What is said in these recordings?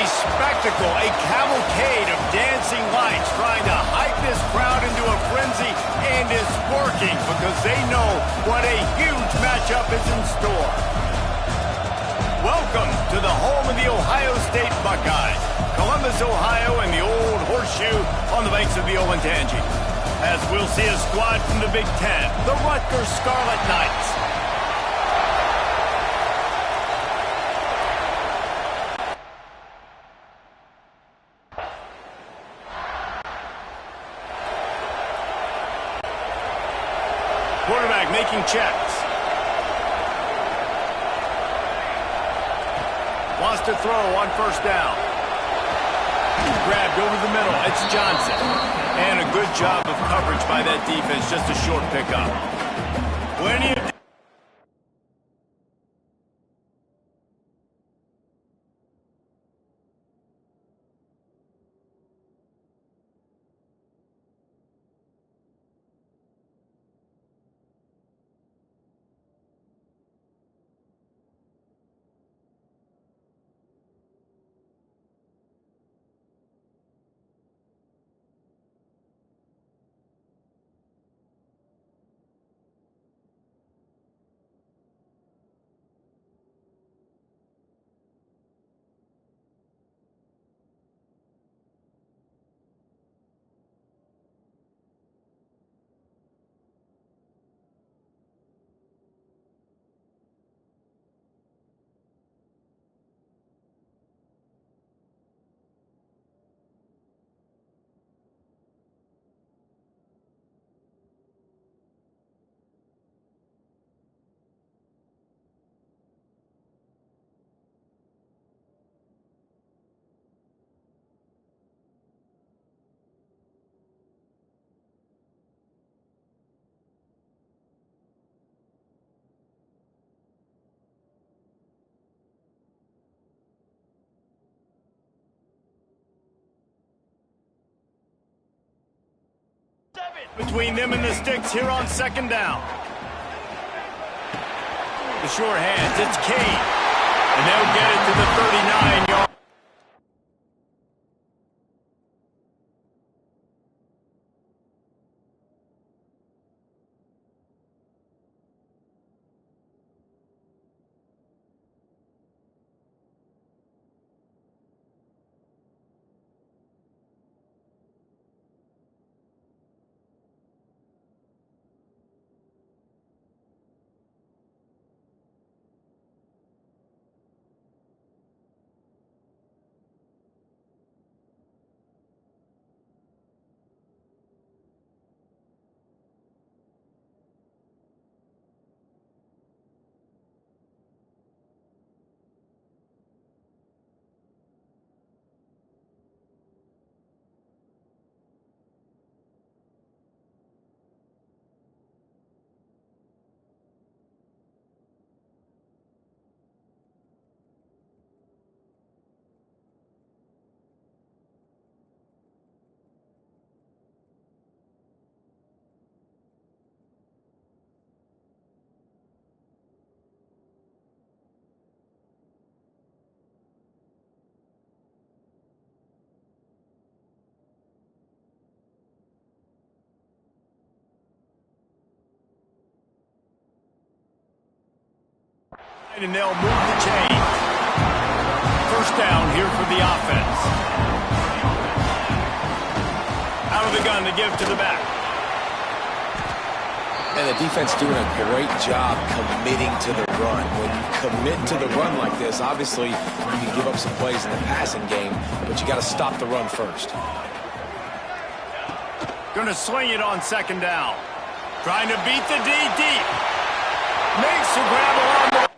spectacle, a cavalcade of dancing lights trying to hype this crowd into a frenzy, and it's working because they know what a huge matchup is in store. Welcome to the home of the Ohio State Buckeyes, Columbus, Ohio, and the old horseshoe on the banks of the Olentangy. As we'll see a squad from the Big Ten, the Rutgers Scarlet Knights. Quarterback making checks. Wants to throw on first down. Grabbed over the middle. It's Johnson. And a good job of coverage by that defense. Just a short pickup. Plenty of... Between them and the sticks here on second down. The sure hands, it's Kane. And they'll get it to the 39-yard. And they'll move the chain. First down here for the offense. Out of the gun to give to the back. And the defense doing a great job committing to the run. When you commit to the run like this, obviously you can give up some plays in the passing game, but you got to stop the run first. Going to swing it on second down. Trying to beat the D deep. Makes the grab along the...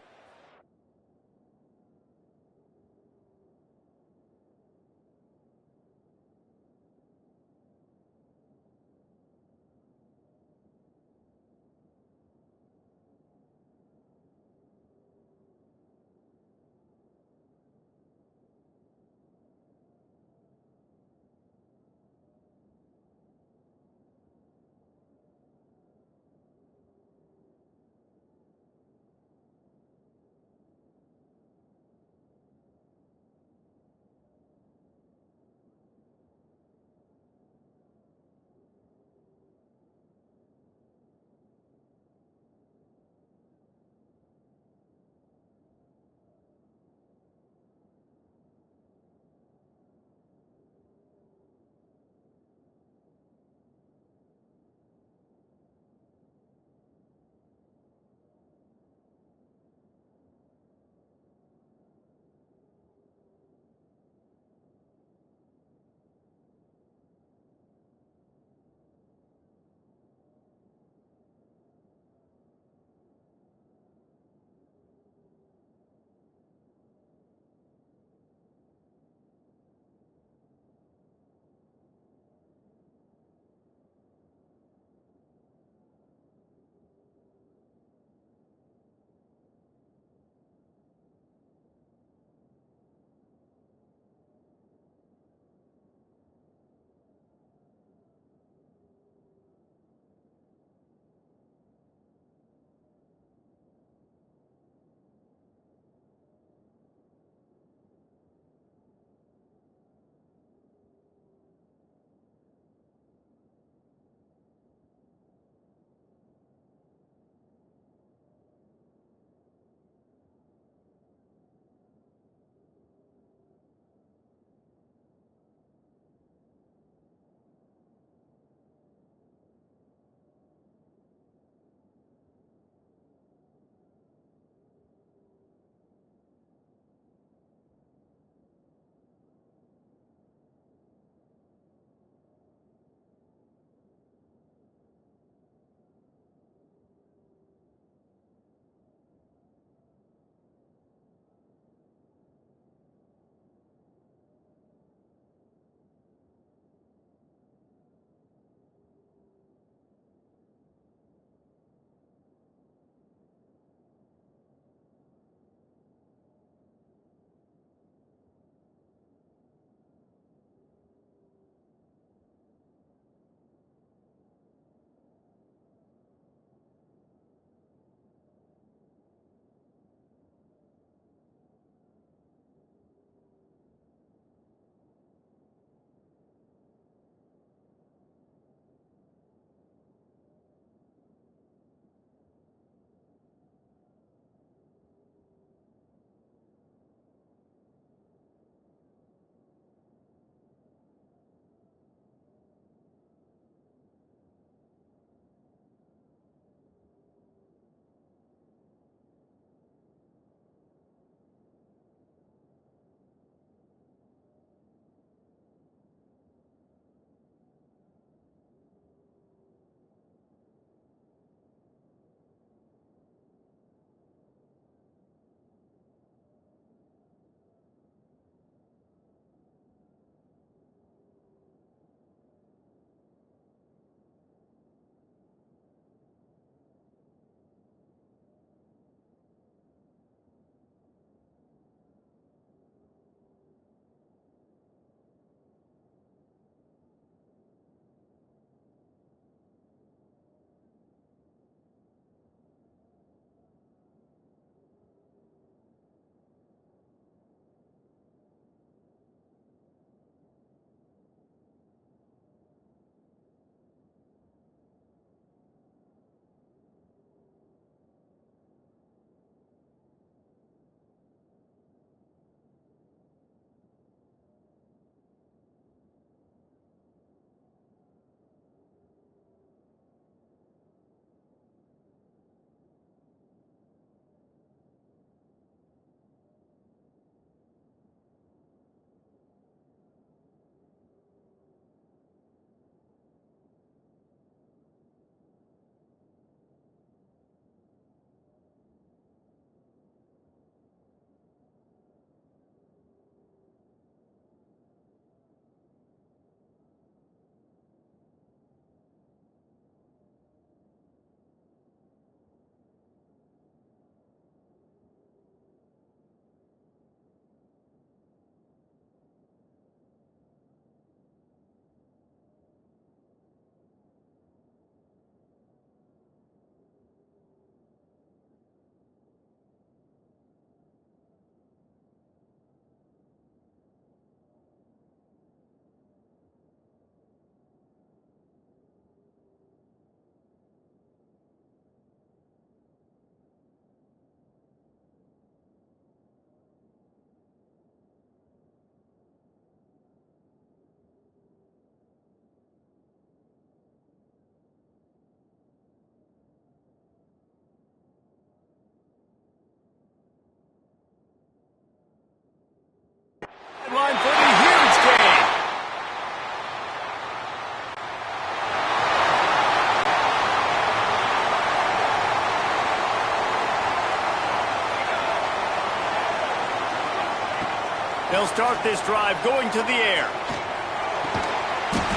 They'll start this drive going to the air.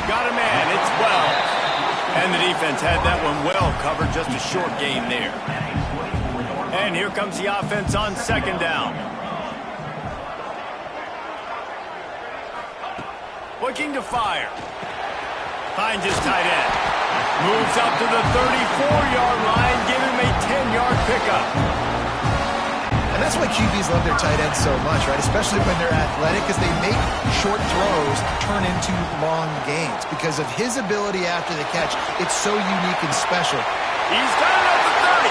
Got a man, it's Wells. And the defense had that one well covered, just a short gain there. And here comes the offense on second down. Looking to fire. Finds his tight end. Moves up to the 34-yard line, give him a 10-yard pickup. And that's why QBs love their tight ends so much, right? Especially when they're athletic, because they make short throws turn into long gains. Because of his ability after the catch, it's so unique and special. He's got it at the 30.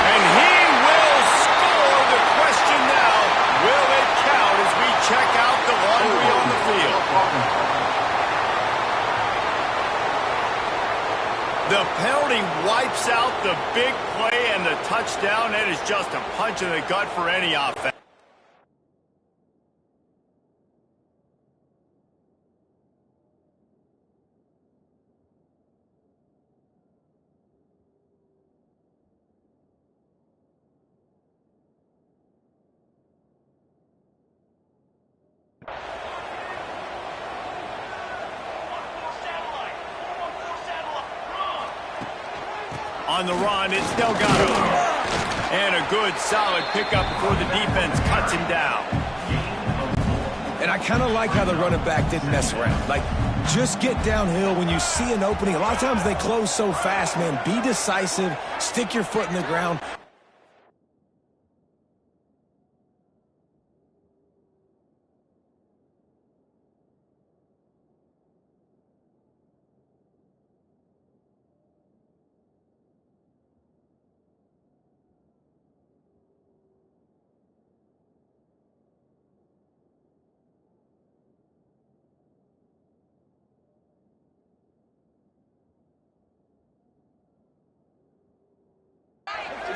And he will score. The question now, will it count as we check out the laundry on the field? The penalty wipes out the big play and the touchdown. It is just a punch in the gut for any offense. On the run, it's Delgado. And a good, solid pickup before the defense cuts him down. And I kind of like how the running back didn't mess around. Like, just get downhill when you see an opening. A lot of times they close so fast, man. Be decisive. Stick your foot in the ground.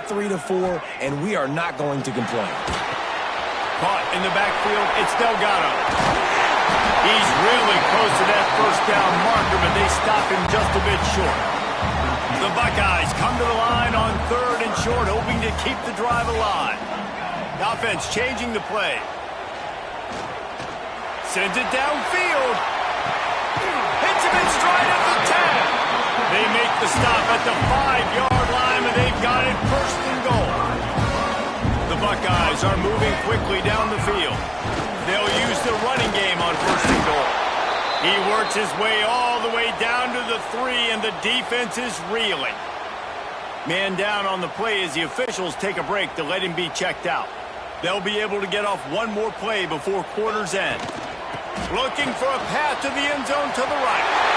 Three to four, and we are not going to complain. Caught in the backfield, it's Delgado. He's really close to that first down marker, but they stop him just a bit short. The Buckeyes come to the line on third and short, hoping to keep the drive alive. The offense changing the play. Sends it downfield. Hits him in stride at the 10. They make the stop at the 5-yard line, and they've got it first and goal. The Buckeyes are moving quickly down the field. They'll use the running game on first and goal. He works his way all the way down to the 3, and the defense is reeling. Man down on the play as the officials take a break to let him be checked out. They'll be able to get off one more play before quarter's end. Looking for a path to the end zone to the right.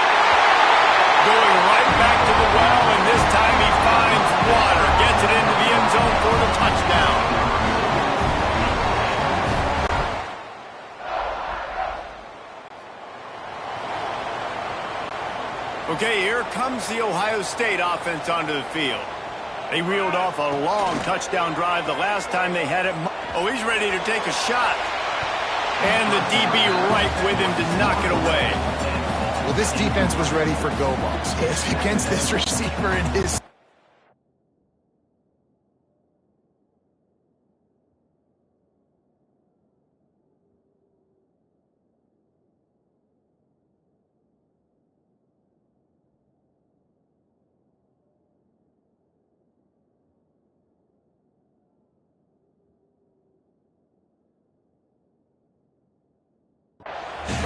Going right back to the well, and this time he finds water. Gets it into the end zone for the touchdown. Okay, here comes the Ohio State offense onto the field. They reeled off a long touchdown drive the last time they had it. Oh, he's ready to take a shot. And the DB right with him to knock it away. Well, this defense was ready for go balls. It's against this receiver and his...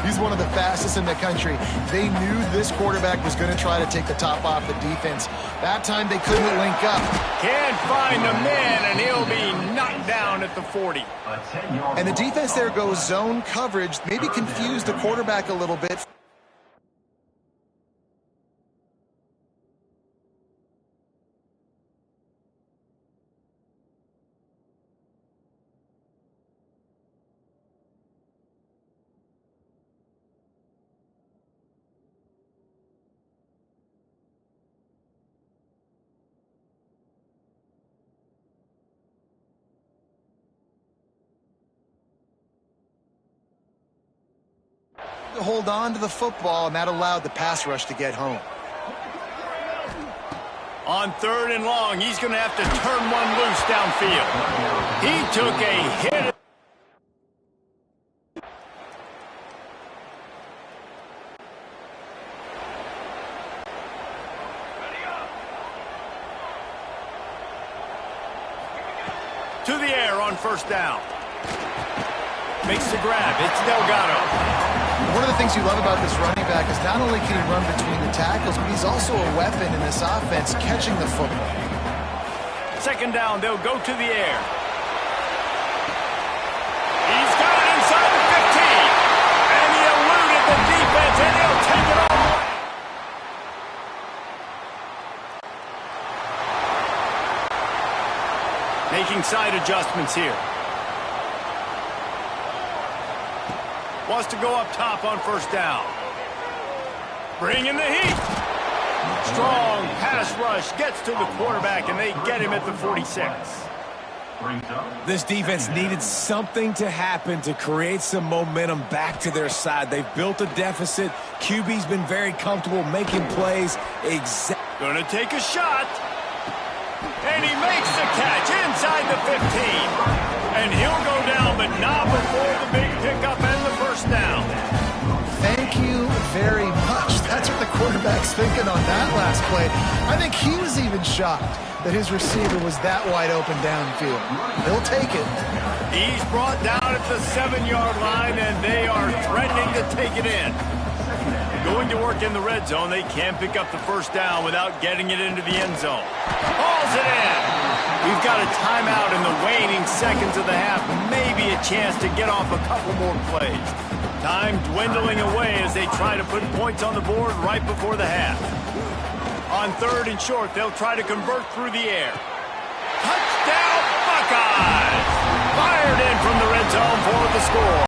He's one of the fastest in the country. They knew this quarterback was going to try to take the top off the defense. That time they couldn't link up. Can't find the man, and he'll be knocked down at the 40. And the defense there goes zone coverage, maybe confused the quarterback a little bit. To hold on to the football, and that allowed the pass rush to get home. On third and long, he's going to have to turn one loose downfield. He took a hit. To the air on first down. Makes the grab. It's Delgado. One of the things you love about this running back is not only can he run between the tackles, but he's also a weapon in this offense catching the football. Second down, they'll go to the air. He's got it inside the 15. And he eluded the defense, and he'll take it all away. Making side adjustments here. Wants to go up top on first down. Bring in the heat. Strong pass rush gets to the quarterback, and they get him at the 46. This defense needed something to happen to create some momentum back to their side. They've built a deficit. QB's been very comfortable making plays. Gonna take a shot. And he makes the catch inside the 15. And he'll go down, but not before the big pickup and the first down. Thank you very much. That's what the quarterback's thinking on that last play. I think he was even shocked that his receiver was that wide open downfield. He'll take it. He's brought down at the 7-yard line, and they are threatening to take it in. Going to work in the red zone, they can't pick up the first down without getting it into the end zone. Hauls it in. We've got a timeout in the waning seconds of the half. Maybe a chance to get off a couple more plays. Time dwindling away as they try to put points on the board right before the half. On third and short, they'll try to convert through the air. Touchdown, Buckeyes! Fired in from the red zone for the score.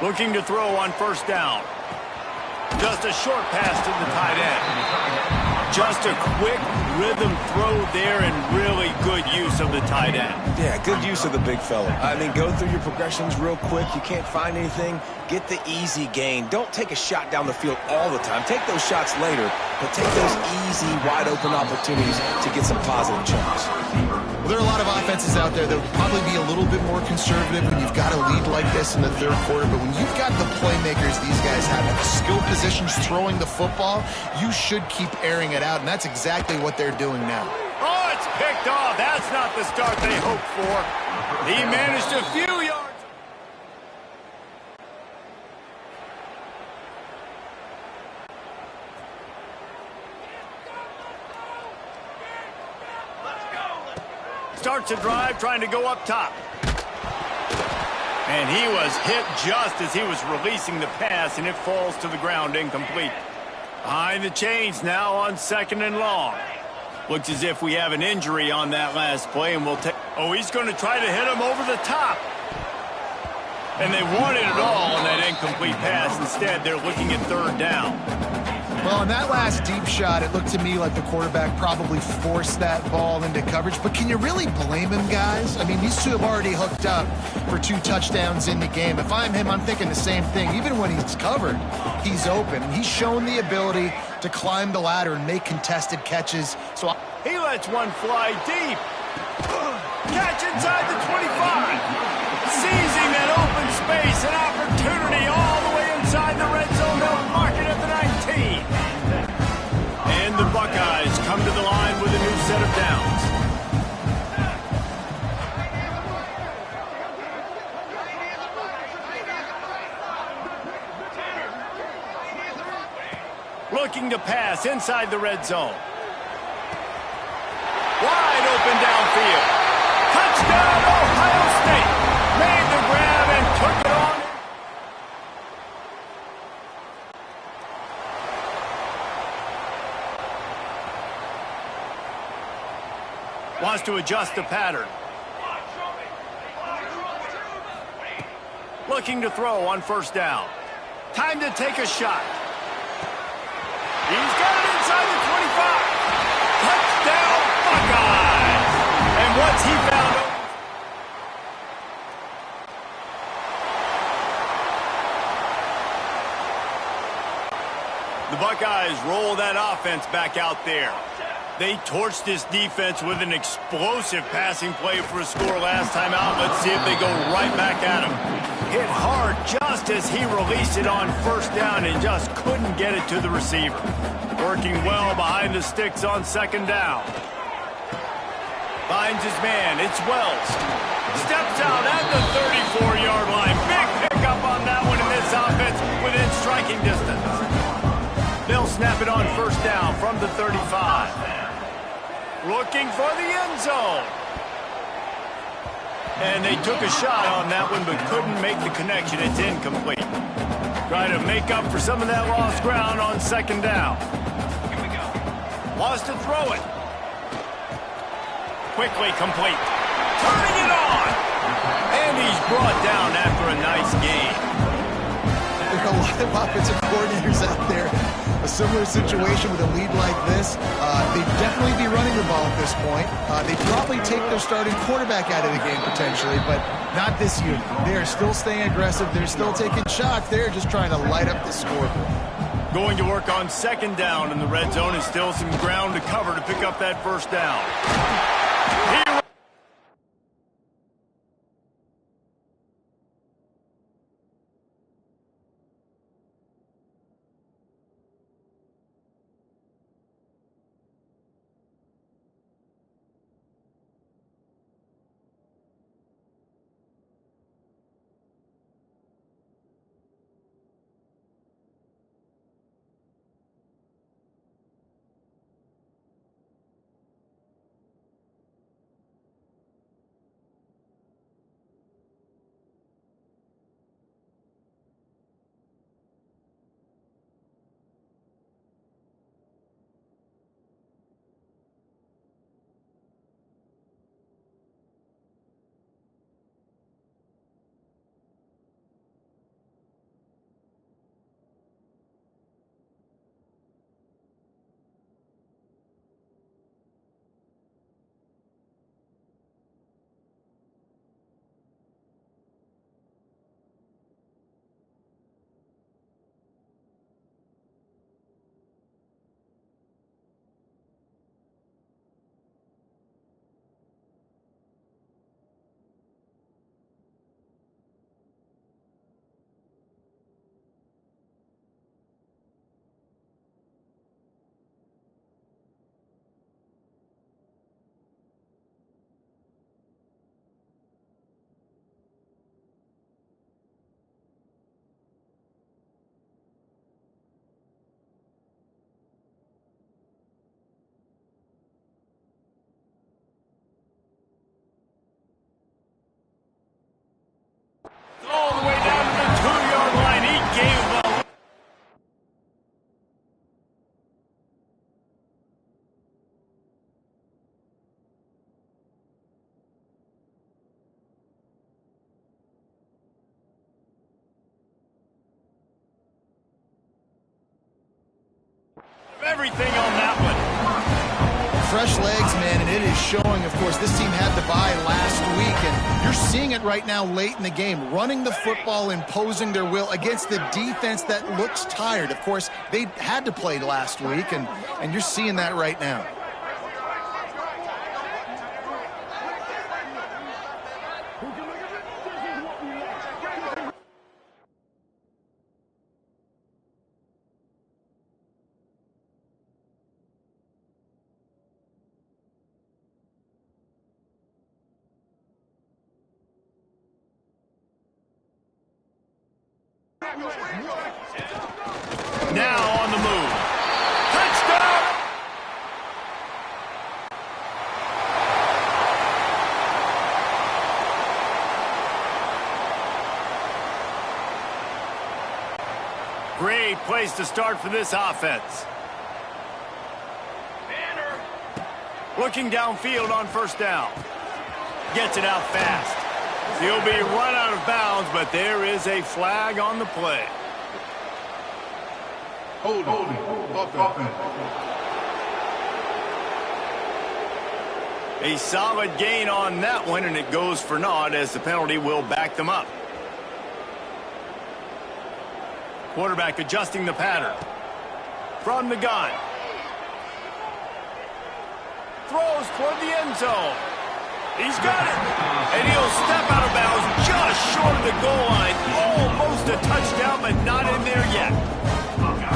Looking to throw on first down. Just a short pass to the tight end. Just a quick rhythm throw there and really good use of the tight end. Yeah, good use of the big fella. I mean, go through your progressions real quick. You can't find anything. Get the easy gain. Don't take a shot down the field all the time. Take those shots later, but take those easy, wide-open opportunities to get some positive chunks. Well, there are a lot of offenses out there that would probably be a little bit more conservative when you've got a lead like this in the third quarter. But when you've got the playmakers these guys have at the skill positions throwing the football, you should keep airing it out. And that's exactly what they're doing now. Oh, it's picked off. That's not the start they hoped for. He managed a few yards. Starts a drive trying to go up top. And he was hit just as he was releasing the pass, and it falls to the ground incomplete. Behind the chains now on second and long. Looks as if we have an injury on that last play, and we'll take... Oh, he's going to try to hit him over the top. And they wanted it all on that incomplete pass. Instead, they're looking at third down. Well, on that last deep shot, it looked to me like the quarterback probably forced that ball into coverage. But can you really blame him, guys? I mean, these two have already hooked up for 2 touchdowns in the game. If I'm him, I'm thinking the same thing. Even when he's covered, he's open. He's shown the ability to climb the ladder and make contested catches. So he lets one fly deep. Catch inside the 25. Seizing that open space, an opportunity all the way inside the red zone. They'll mark it at the 19. And the Buckeyes come to the line with a new set of downs. Looking to pass inside the red zone. Wide open downfield. Touchdown, Ohio State. Made the grab and took it on. Wants to adjust the pattern. Looking to throw on first down. Time to take a shot. He's got it inside the 25. Touchdown, Buckeyes. And once he found open. The Buckeyes roll that offense back out there. They torched this defense with an explosive passing play for a score last time out. Let's see if they go right back at him. hit hard just as he released it on first down and just couldn't get it to the receiver. Working well behind the sticks on second down. Finds his man. It's Wells. Steps out at the 34-yard line. Big pickup on that one in this offense within striking distance. They'll snap it on first down from the 35. Looking for the end zone. And they took a shot on that one but couldn't make the connection. It's incomplete. Try to make up for some of that lost ground on second down. Here we go. Wants to throw it. Quickly complete. Turning it on. And he's brought down after a nice gain. There are a lot of offensive coordinators out there. A similar situation with a lead like this. They'd definitely be running the ball at this point. They'd probably take their starting quarterback out of the game potentially, but not this unit. They're still staying aggressive. They're still taking shots. They're just trying to light up the scoreboard. Going to work on second down in the red zone, and still some ground to cover to pick up that first down. All the way down to the 2-yard line. He gave up. Everything on that one. Fresh legs, man, and it is showing, of course, this team had the bye last week, and you're seeing it right now late in the game, running the football, imposing their will against the defense that looks tired. Of course, they had to play last week, and you're seeing that right now. Now on the move. Touchdown! Great place to start for this offense. Looking downfield on first down. Gets it out fast. He'll be run out of bounds, but there is a flag on the play. Hold on. A solid gain on that one, and it goes for naught as the penalty will back them up. Quarterback adjusting the pattern. From the gun. Throws toward the end zone. He's got it. And he'll step out of bounds just short of the goal line. Almost a touchdown, but not in there yet.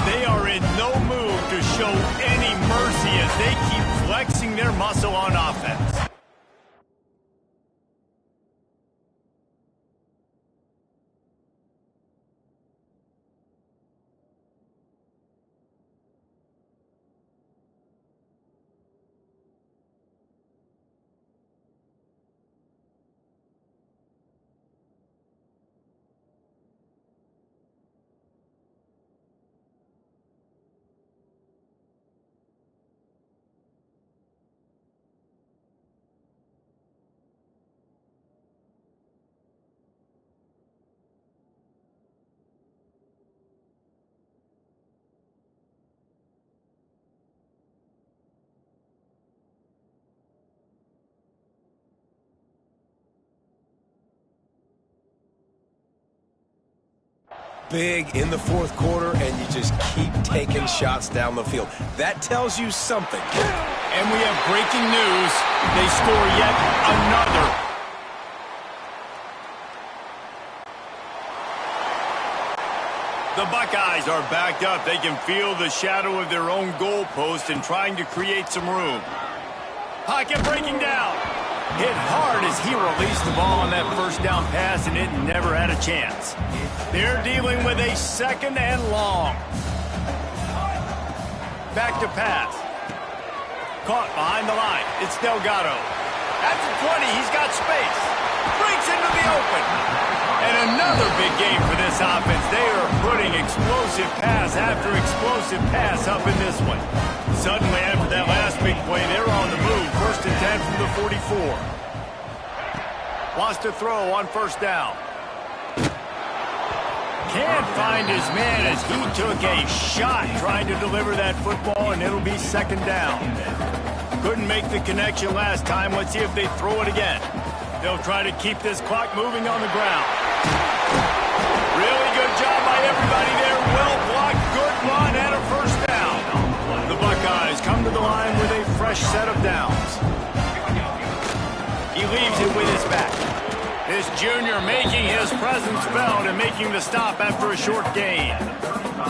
They are in no mood to show any mercy as they keep flexing their muscle on offense. Big in the fourth quarter, and you just keep taking shots down the field. That tells you something. And we have breaking news. They score yet another. The Buckeyes are backed up. They can feel the shadow of their own goalpost and trying to create some room. Pocket breaking down. Hit hard as he released the ball on that first down pass, and it never had a chance. They're dealing with a second and long. Back to pass. Caught behind the line. It's Delgado. At the 20, he's got space. Breaks into the open. And another big game for this offense. They are putting explosive pass after explosive pass up in this one. Suddenly, after that last big play, they're on the move. First and 10 from the 44. Wants to throw on first down. Can't find his man as he took a shot trying to deliver that football, and it'll be second down. Couldn't make the connection last time. Let's see if they throw it again. They'll try to keep this clock moving on the ground. Really good job by everybody there. Well blocked, good run, and a first down. The Buckeyes come to the line with a fresh set of downs. He leaves it with his back. This junior making his presence felt and making the stop after a short gain.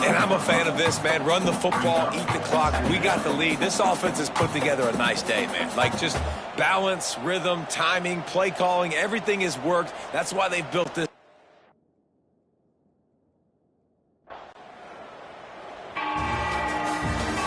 And I'm a fan of this, man. Run the football, eat the clock. We got the lead. This offense has put together a nice day, man. Like, just balance, rhythm, timing, play calling, everything has worked. That's why they've built this.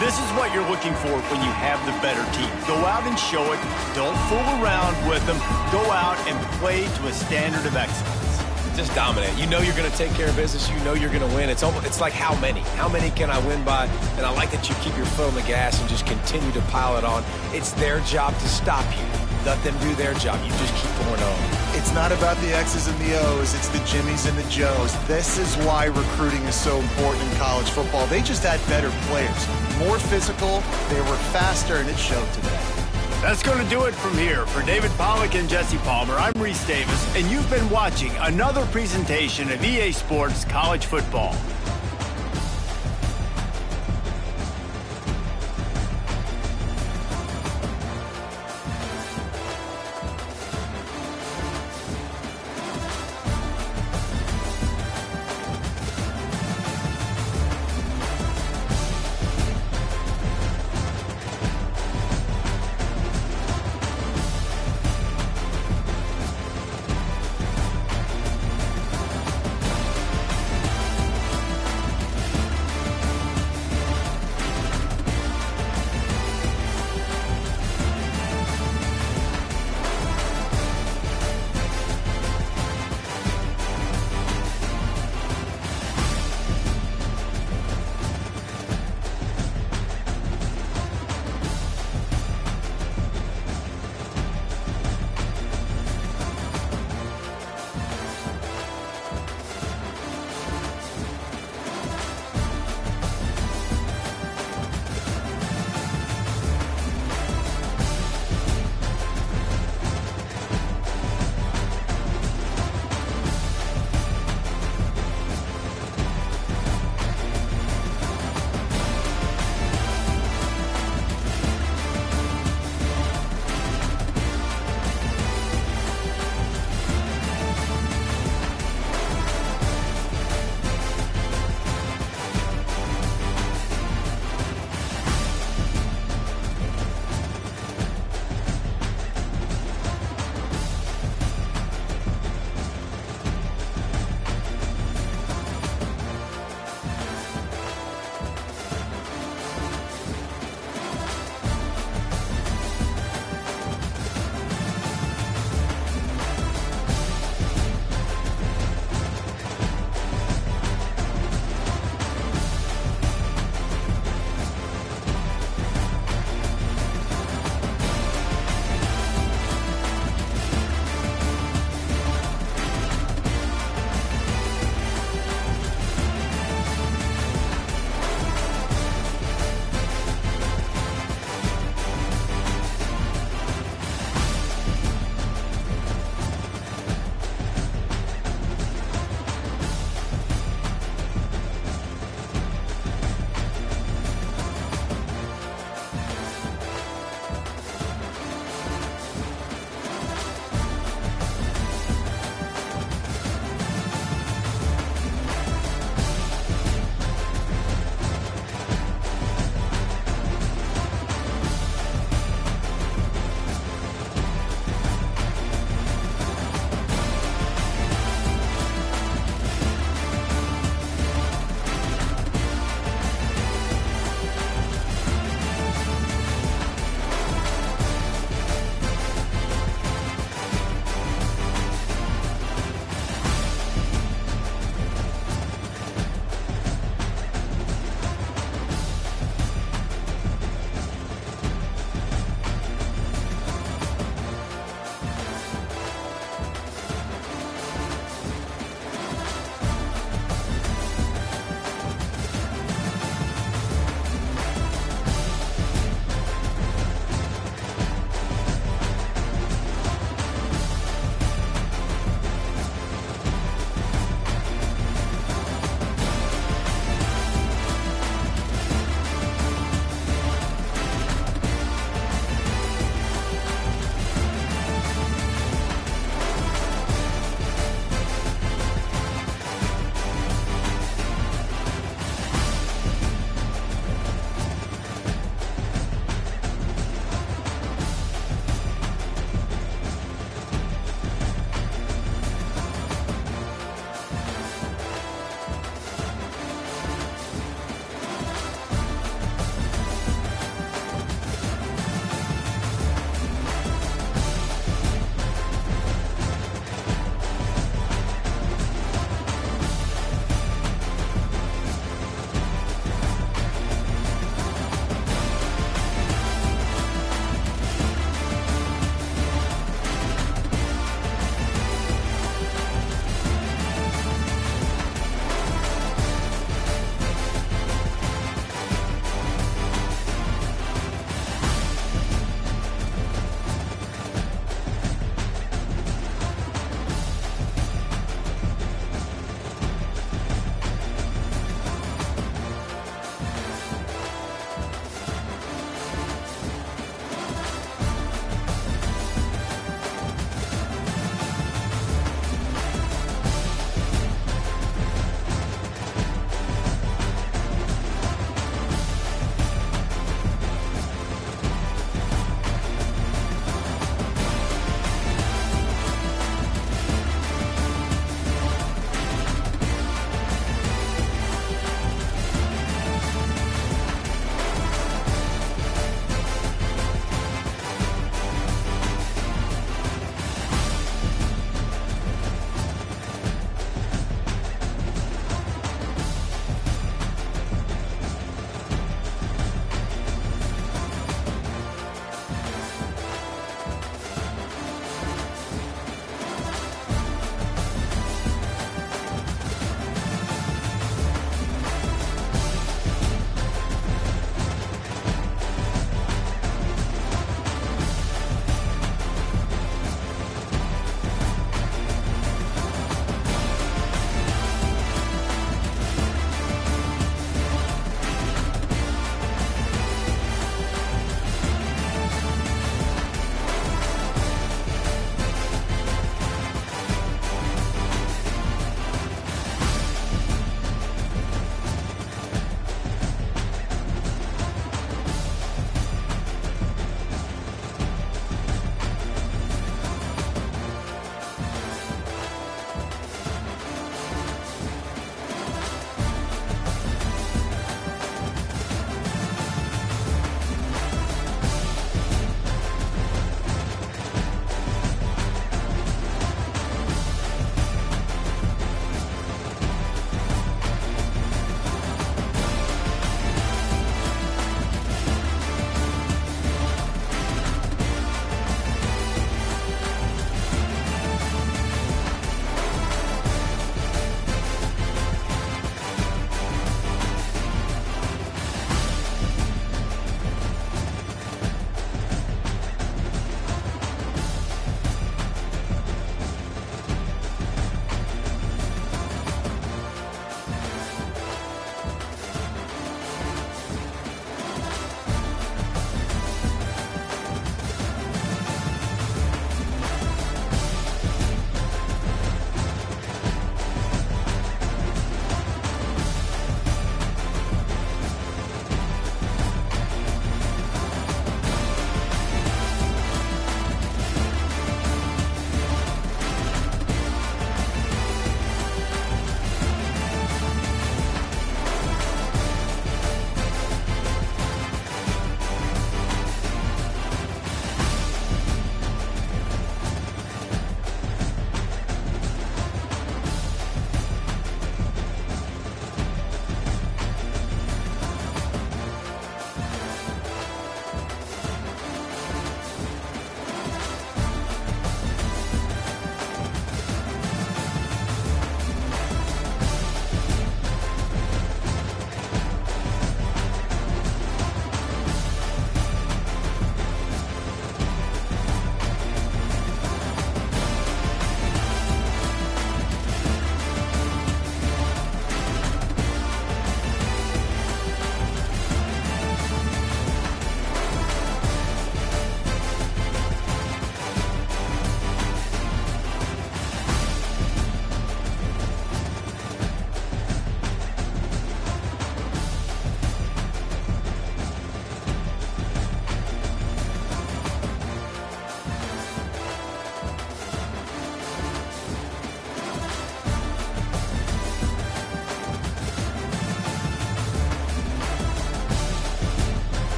This is what you're looking for when you have the better team. Go out and show it. Don't fool around with them. Go out and play to a standard of excellence. Just dominate. You know you're going to take care of business. You know you're going to win. It's like how many? How many can I win by? And I like that you keep your foot on the gas and just continue to pile it on. It's their job to stop you. Let them do their job. You just keep pouring on. It's not about the X's and the O's. It's the Jimmies and the Joes. This is why recruiting is so important in college football. They just had better players. More physical. They were faster, and it showed today. That's going to do it from here. For David Pollack and Jesse Palmer, I'm Reese Davis, and you've been watching another presentation of EA Sports College Football.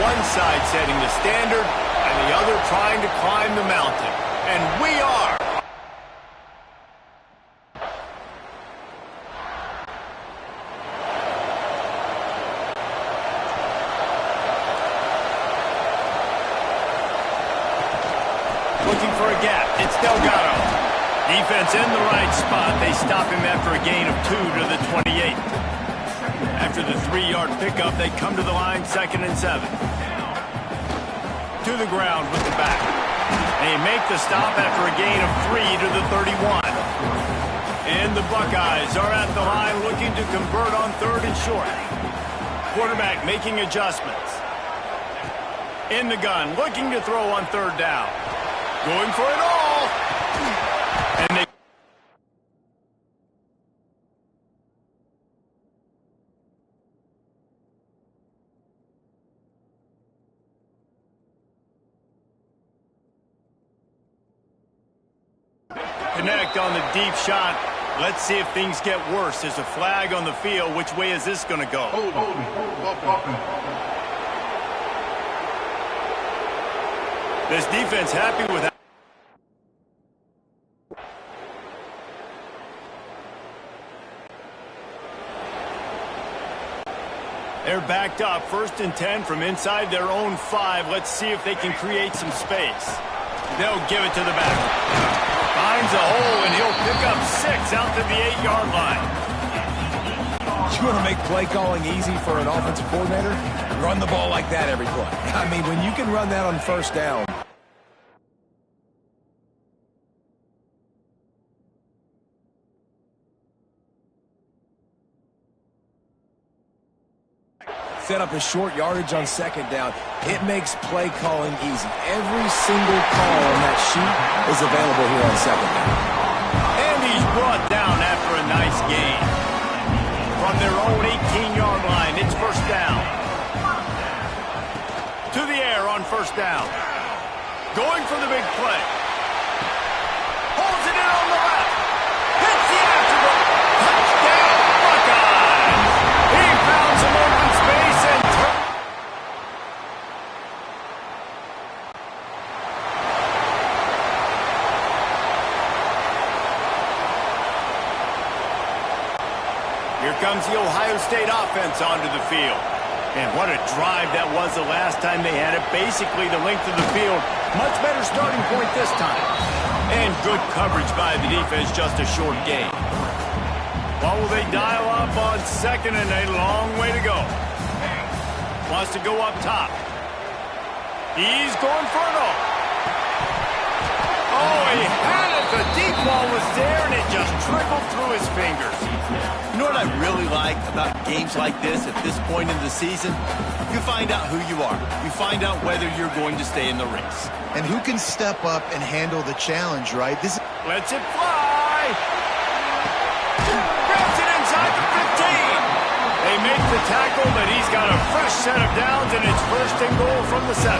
one side setting the standard and the other trying to climb the mountain. And we are. Looking for a gap. It's Delgado. Defense in the right spot. They stop him after a gain of 2 to the 28. After the 3-yard pickup, they come to the line 2nd and 7. To the ground with the back. They make the stop after a gain of 3 to the 31. And the Buckeyes are at the line looking to convert on 3rd and short. Quarterback making adjustments. In the gun, looking to throw on 3rd down. Going for it all. And they connect on the deep shot. Let's see if things get worse. There's a flag on the field. Which way is this going to go? Offense. This defense happy with that. They're backed up. 1st and 10 from inside their own 5. Let's see if they can create some space. They'll give it to the back. Finds a hole, and he'll pick up 6 out to the 8-yard line. You want to make play calling easy for an offensive coordinator? Run the ball like that every play. I mean, when you can run that on 1st down. Set up a short yardage on 2nd down. It makes play calling easy. Every single call on that sheet is available here on 2nd down. And he's brought down after a nice gain. From their own 18-yard line, it's 1st down. To the air on 1st down. Going for the big play. Holds it in on the left. Hits the afterthrow. Touchdown, Buckeyes. He found some open space and here comes the Ohio State offense onto the field. And what a drive that was the last time they had it. Basically the length of the field. Much better starting point this time. And good coverage by the defense, just a short gain. What will they dial up on 2nd and a long way to go? Wants to go up top. He's going for it all. Oh, he had it. The deep ball was there, and it just trickled through his fingers. You know what I really like about games like this at this point in the season? You find out who you are. You find out whether you're going to stay in the race. And who can step up and handle the challenge, right? Lets it fly. Grabs it inside the 15. They make the tackle, but he's got a fresh set of downs, and it's 1st and goal from the 7.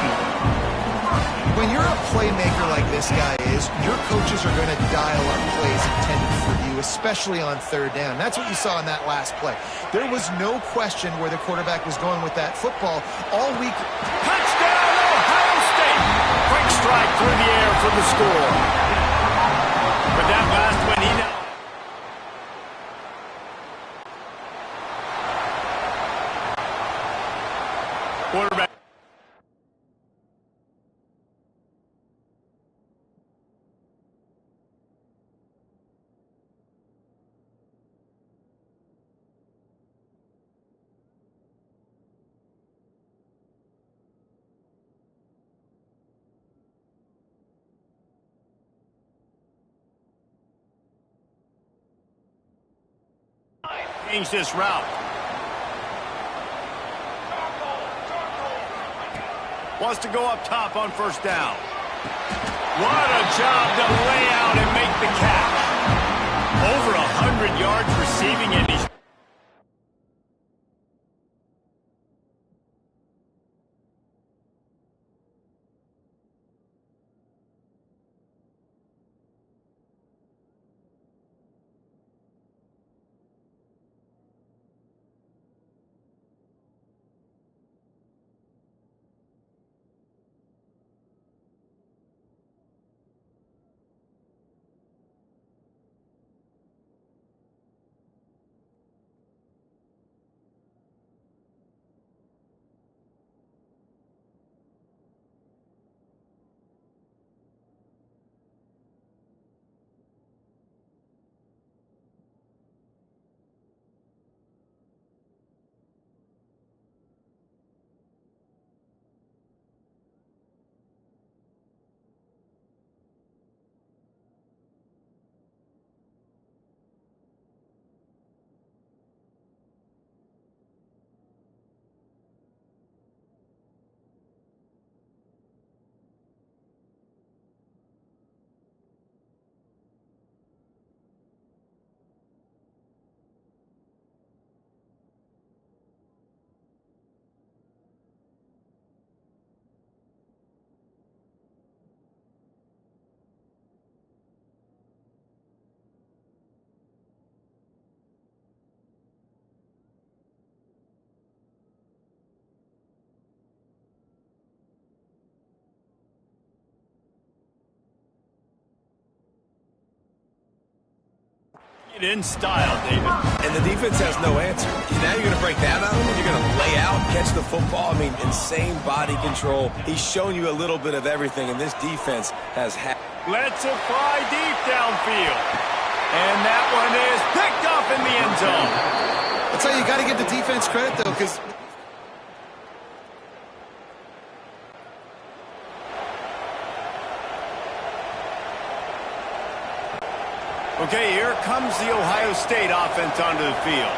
When you're a playmaker like this guy is, your coaches are going to dial up plays intended for you, especially on 3rd down. That's what you saw in that last play. There was no question where the quarterback was going with that football all week. Touchdown, Ohio State! Quick strike through the air for the score. But that last one, he now... Quarterback. Change this route. Wants to go up top on 1st down. What a job to lay out and make the catch. Over 100 yards receiving, and he's... In style, David. And the defense has no answer. Now you're going to break that out of him? You're going to lay out, catch the football? I mean, insane body control. He's shown you a little bit of everything, and this defense has had... Let's a fly deep downfield. And that one is picked up in the end zone. That's how you got to give the defense credit, though, because... Okay, here comes the Ohio State offense onto the field.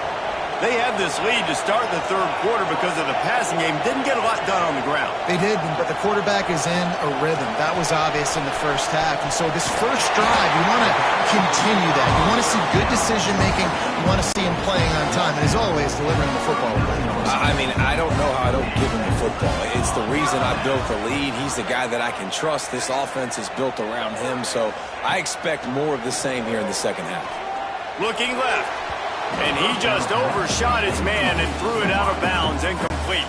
They had this lead to start the third quarter because of the passing game. Didn't get a lot done on the ground. They did, but the quarterback is in a rhythm. That was obvious in the first half. And so this first drive, you want to continue that. You want to see good decision-making. You want to see him playing on time. And as always, delivering the football. I mean, I don't know how I don't give him the football. It's the reason I built the lead. He's the guy that I can trust. This offense is built around him. So I expect more of the same here in the second half. Looking left. And he just overshot his man and threw it out of bounds, incomplete.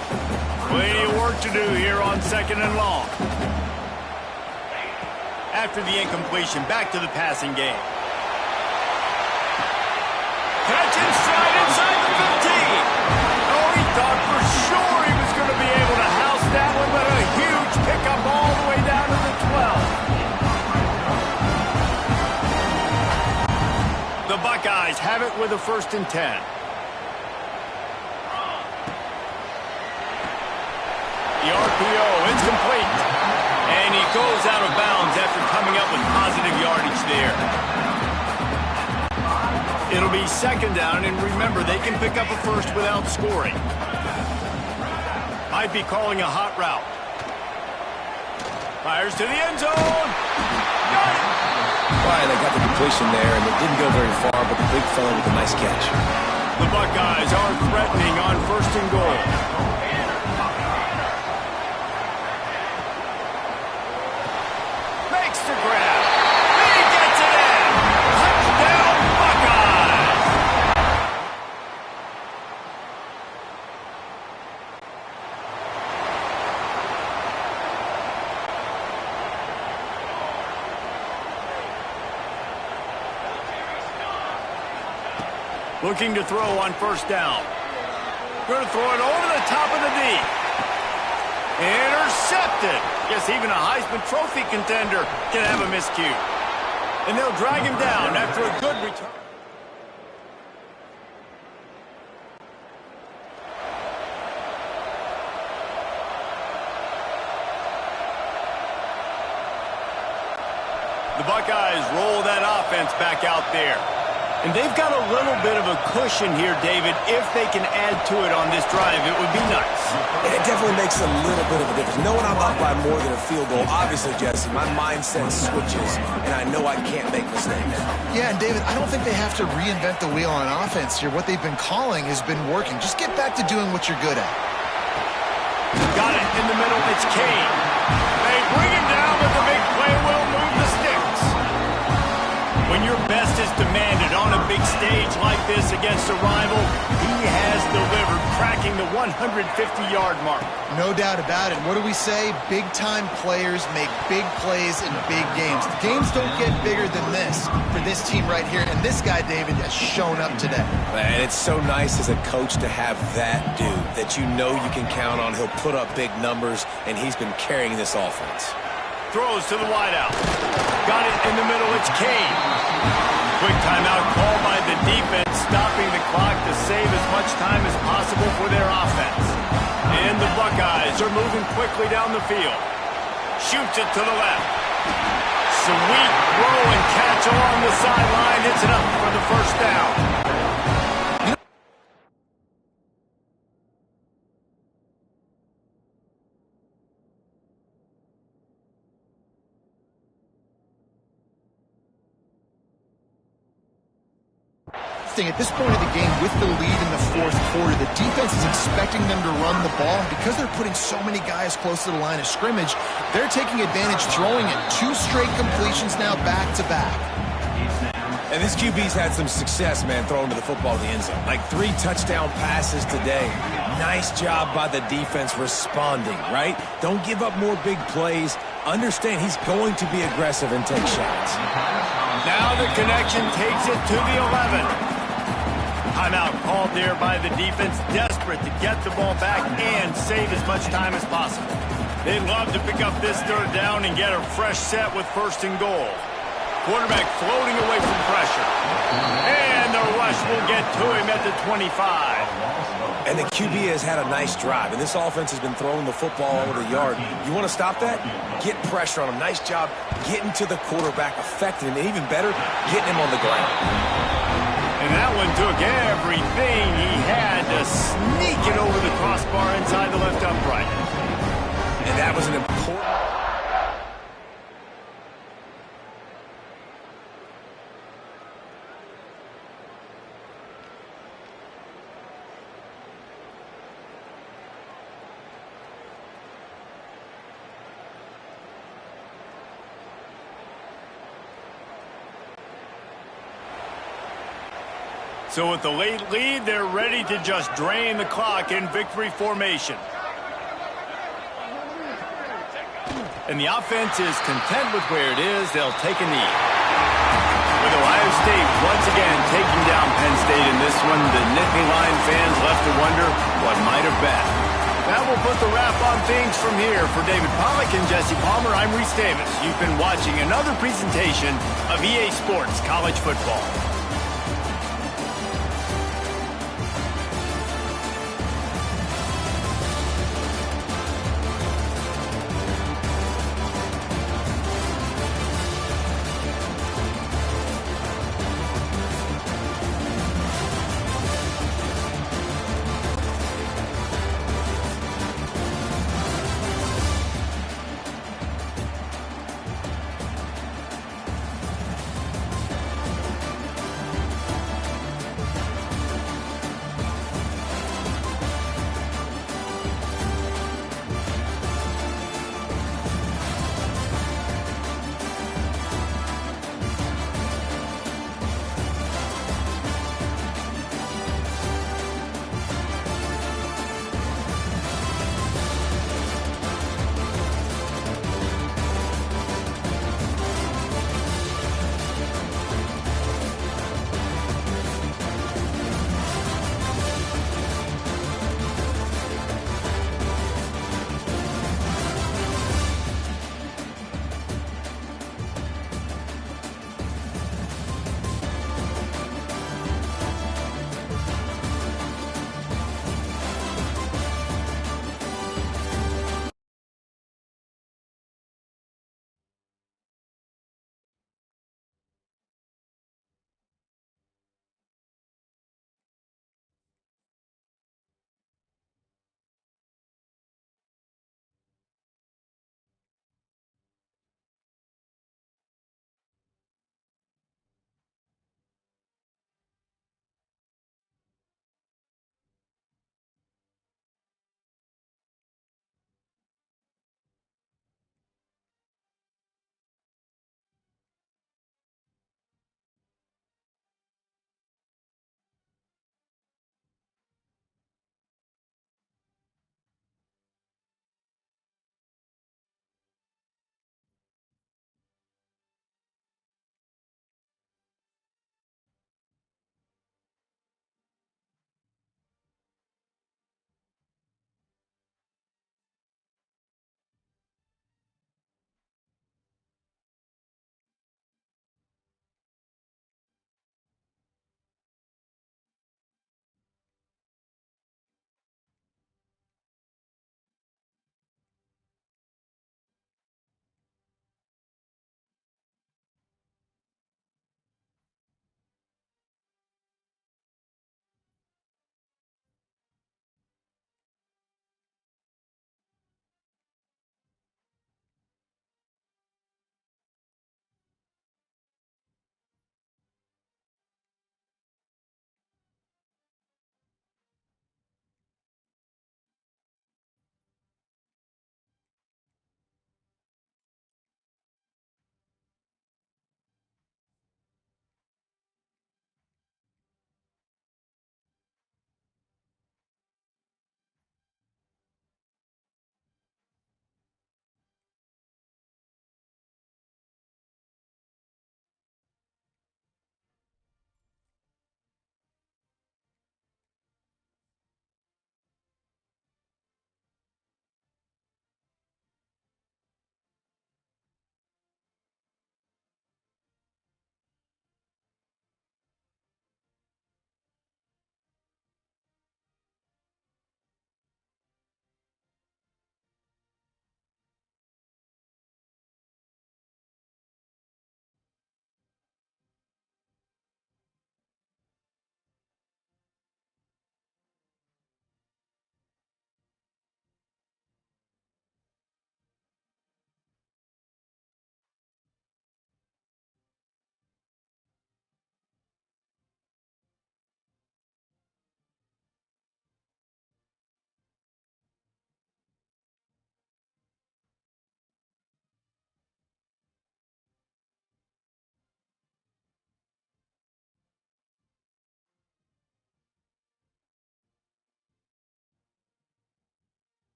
Plenty of work to do here on 2nd and long. After the incompletion, back to the passing game. Catch and stride inside the 15. Oh, he thought for sure he was going to be able to house that one, but a huge pickup all the way down to the 12. The Buckeyes have it with a 1st and 10. The RPO, it's complete. And he goes out of bounds after coming up with positive yardage there. It'll be 2nd down, and remember, they can pick up a first without scoring. Might be calling a hot route. Fires to the end zone. Got it. Right, they got the completion there, and it didn't go very far, but the big fella with a nice catch. The Buckeyes are threatening on 1st and goal. Makes the grab. He gets it in. Touchdown, Buckeyes. Looking to throw on 1st down. Going to throw it over the top of the D. Intercepted. Guess even a Heisman Trophy contender can have a miscue. And they'll drag him down after a good return. The Buckeyes roll that offense back out there. And they've got a little bit of a cushion here, David. If they can add to it on this drive, it would be nice. And it definitely makes a little bit of a difference. Knowing I'm up by more than a field goal, obviously, Jesse, my mindset switches, and I know I can't make mistakes. Yeah, and David, I don't think they have to reinvent the wheel on offense here. What they've been calling has been working. Just get back to doing what you're good at. Got it in the middle. It's Kane. They bring him down, but the big play will move the sticks. When your best is demanded on a big stage like this against a rival, he has delivered, cracking the 150-yard mark. No doubt about it. What do we say? Big-time players make big plays in big games. The games don't get bigger than this for this team right here, and this guy, David, has shown up today. And it's so nice as a coach to have that dude that you know you can count on. He'll put up big numbers, and he's been carrying this offense. Throws to the wideout. Got it in the middle. It's Kane. Quick timeout called by the defense, stopping the clock to save as much time as possible for their offense. And the Buckeyes are moving quickly down the field. Shoots it to the left. Sweet throw and catch along the sideline. Hits it up for the 1st down. At this point of the game, with the lead in the 4th quarter, the defense is expecting them to run the ball. And because they're putting so many guys close to the line of scrimmage, they're taking advantage, throwing it. 2 straight completions now back-to-back. And this QB's had some success, man, throwing to the football in the end zone. Like 3 touchdown passes today. Nice job by the defense responding, right? Don't give up more big plays. Understand he's going to be aggressive and take shots. Now the connection takes it to the 11. Timeout called there by the defense, desperate to get the ball back and save as much time as possible. They'd love to pick up this third down and get a fresh set with first and goal. Quarterback floating away from pressure. And the rush will get to him at the 25. And the QB has had a nice drive, and this offense has been throwing the football over the yard. You want to stop that? Get pressure on him. Nice job getting to the quarterback, affecting him, and even better, getting him on the ground. And that one took everything he had to sneak it over the crossbar inside the left upright. And that was an important... So with the late lead, they're ready to just drain the clock in victory formation. And the offense is content with where it is. They'll take a knee. With Ohio State once again taking down Penn State in this one, the Nittany Lion fans left to wonder what might have been. That will put the wrap on things from here. For David Pollack and Jesse Palmer, I'm Reese Davis. You've been watching another presentation of EA Sports College Football.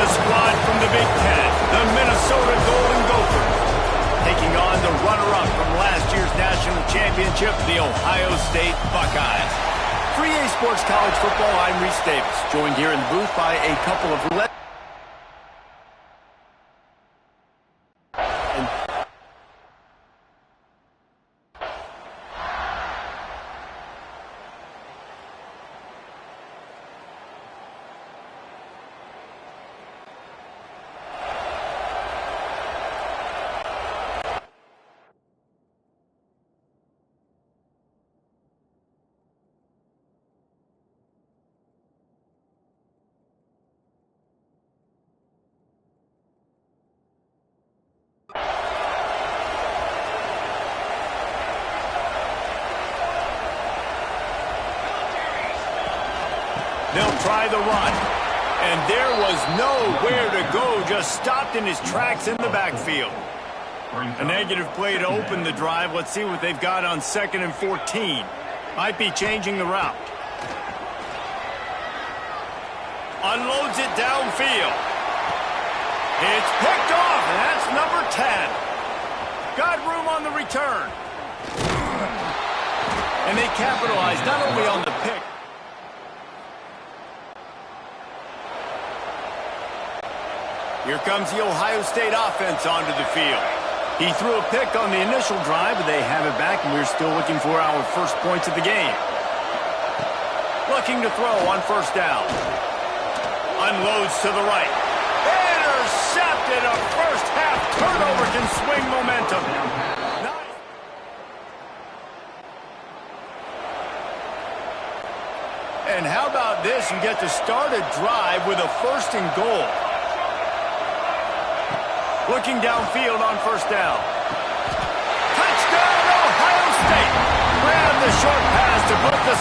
squad from the Big Ten, the Minnesota Golden Gophers, taking on the runner-up from last year's national championship, the Ohio State Buckeyes. For EA Sports College Football, I'm Reese Davis, joined here in the booth by a couple of They'll try the run. And there was nowhere to go, just stopped in his tracks in the backfield. A negative play to open the drive. Let's see what they've got on 2nd and 14. Might be changing the route. Unloads it downfield. It's picked off, and that's number 10. Got room on the return. And they capitalized not only on the pick. Here comes the Ohio State offense onto the field. He threw a pick on the initial drive, but they have it back, and we're still looking for our first points of the game. Looking to throw on 1st down. Unloads to the right. Intercepted. A first-half turnover can swing momentum. Nice. And how about this? You get to start a drive with a 1st and goal. Looking downfield on 1st down. Touchdown, Ohio State. Grab the short pass to put the...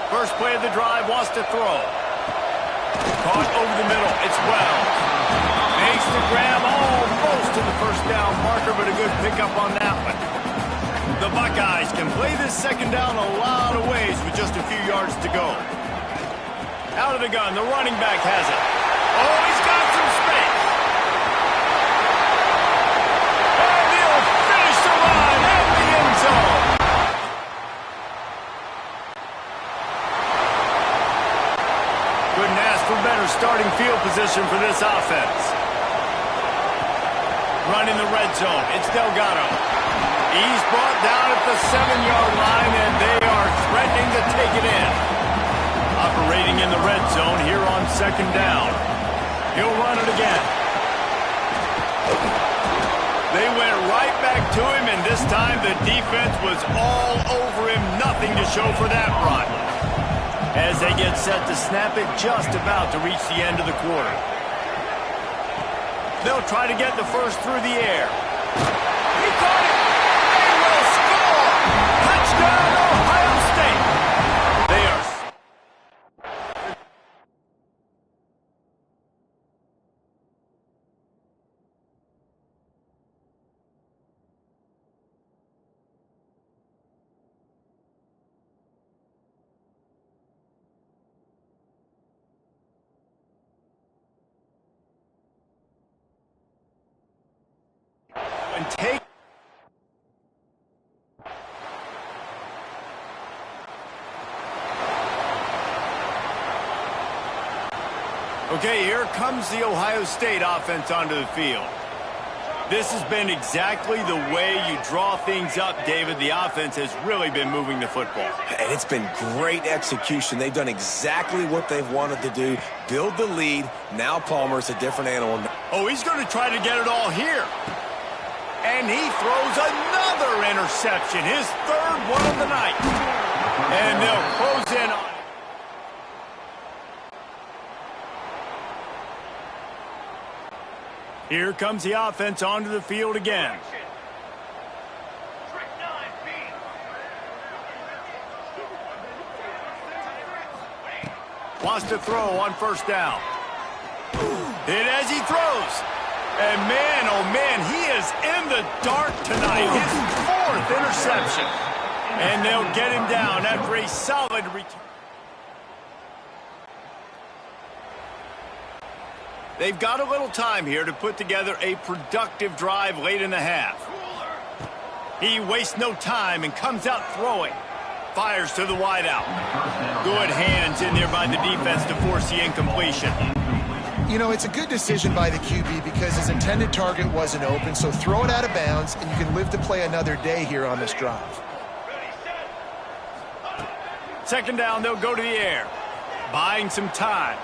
First play of the drive, wants to throw. Caught over the middle. It's Wells. Makes the grab almost to the 1st down marker, but a good pickup on that one. The Buckeyes can play this 2nd down a lot of ways with just a few yards to go. Out of the gun, the running back has it. Oh, he's got some space. And he'll finish the line at the end zone. Couldn't ask for better starting field position for this offense. Running the red zone. It's Delgado. He's brought down at the 7-yard line, and they are threatening to take it in. Operating in the red zone here on 2nd down. He'll run it again. They went right back to him, and this time the defense was all over him. Nothing to show for that run. As they get set to snap it, just about to reach the end of the quarter. They'll try to get the 1st through the air. He got it! They will score! Touchdown, Ohio State! They are... And take... Okay, here comes the Ohio State offense onto the field. This has been exactly the way you draw things up, David. The offense has really been moving the football. And it's been great execution. They've done exactly what they've wanted to do. Build the lead. Now Palmer's a different animal. Oh, he's going to try to get it all here. And he throws another interception, his 3rd one of the night. And they'll close in on it. Here comes the offense onto the field again. Wants to throw on 1st down. Hit as he throws. And man, oh man, he is in the dark tonight. His 4th interception. And they'll get him down after a solid return. They've got a little time here to put together a productive drive late in the half. He wastes no time and comes out throwing. Fires to the wideout. Good hands in there by the defense to force the incompletion. You know, it's a good decision by the QB because his intended target wasn't open, so throw it out of bounds, and you can live to play another day here on this drive. Second down, they'll go to the air. Buying some time.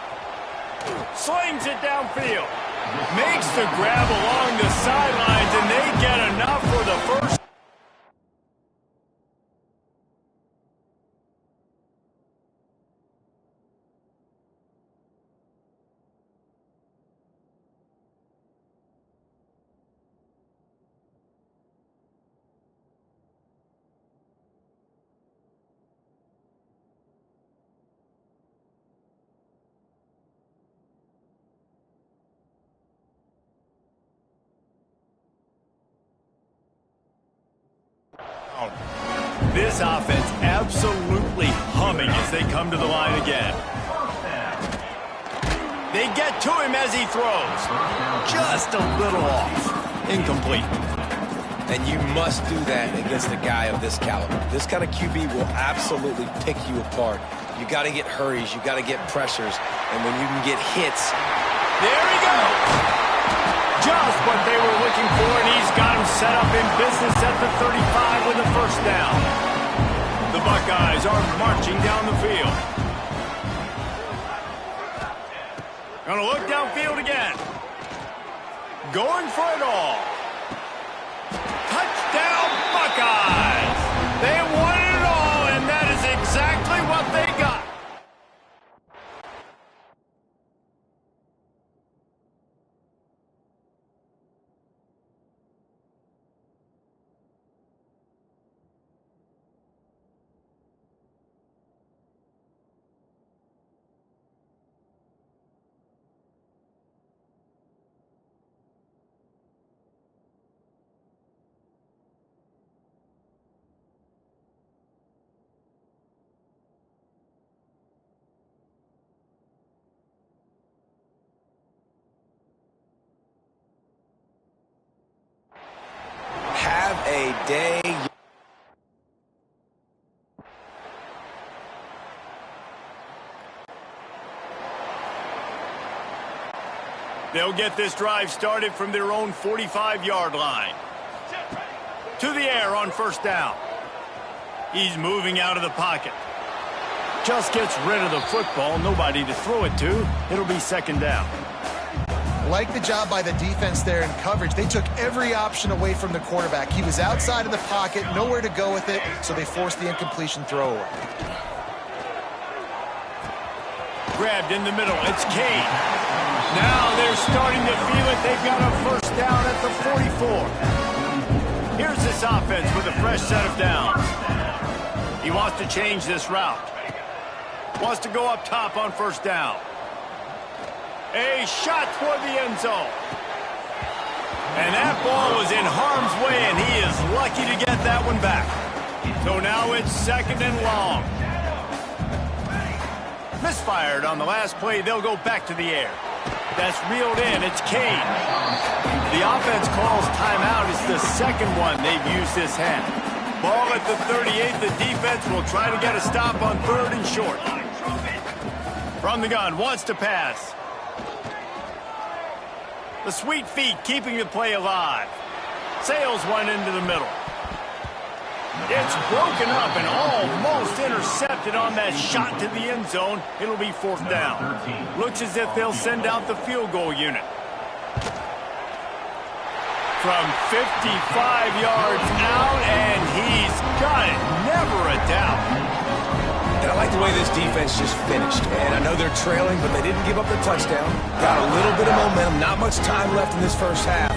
Slings it downfield. Makes the grab along the sidelines, and they get enough for the first. This offense absolutely humming as they come to the line again. They get to him as he throws. Just a little off. Incomplete. And you must do that against a guy of this caliber. This kind of QB will absolutely pick you apart. You got to get hurries. You got to get pressures. And when you can get hits. There he goes. Just what they were looking for, and he's got him set up in business at the 35 with a first down. The Buckeyes are marching down the field. Gonna look downfield again. Going for it all. Touchdown, Buckeyes! They won it all, and that is exactly what they got. Have a day. They'll get this drive started from their own 45-yard line. To the air on first down. He's moving out of the pocket. Just gets rid of the football. Nobody to throw it to. It'll be second down. Like the job by the defense there in coverage. They took every option away from the quarterback. He was outside of the pocket, nowhere to go with it, so they forced the incompletion throwaway. Grabbed in the middle. It's Kane. Now they're starting to feel it. They've got a first down at the 44. Here's this offense with a fresh set of downs. He wants to change this route. Wants to go up top on first down. A shot toward the end zone. And that ball was in harm's way, and he is lucky to get that one back. So now it's second and long. Misfired on the last play. They'll go back to the air. That's reeled in. It's Kane. The offense calls timeout. It's the second one they've used this half. Ball at the 38. The defense will try to get a stop on third and short. From the gun, wants to pass. The sweet feet keeping the play alive. Sails one into the middle. It's broken up and almost intercepted on that shot to the end zone. It'll be fourth down. Looks as if they'll send out the field goal unit. From 55 yards out, and he's got it. Never a doubt. And I like the way this defense just finished. And I know they're trailing, but they didn't give up the touchdown. Got a little bit of momentum. Not much time left in this first half.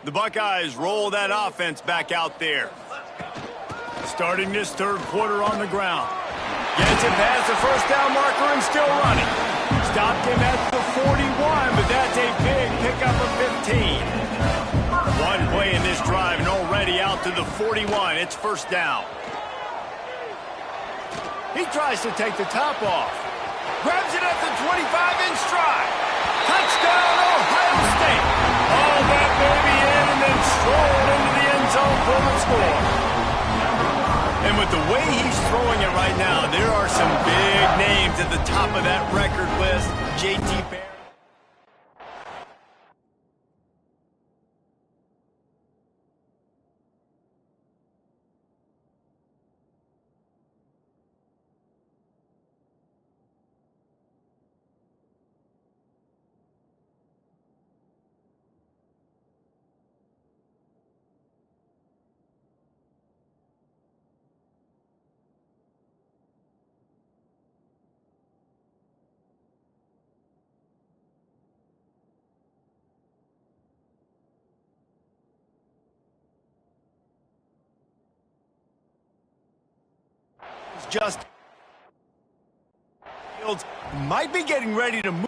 The Buckeyes roll that offense back out there. Starting this third quarter on the ground. Gets it past the first down marker and still running. Stopped him at the 41, but that's a big pickup of 15. One play in this drive and already out to the 41. It's first down. He tries to take the top off. Grabs it at the 25 in stride. Touchdown, Ohio State. All that baby in and then strolled into the end zone for the score. And with the way he's throwing it right now, there are some big names at the top of that record list. J.T. Barrett. Just Fields might be getting ready to move.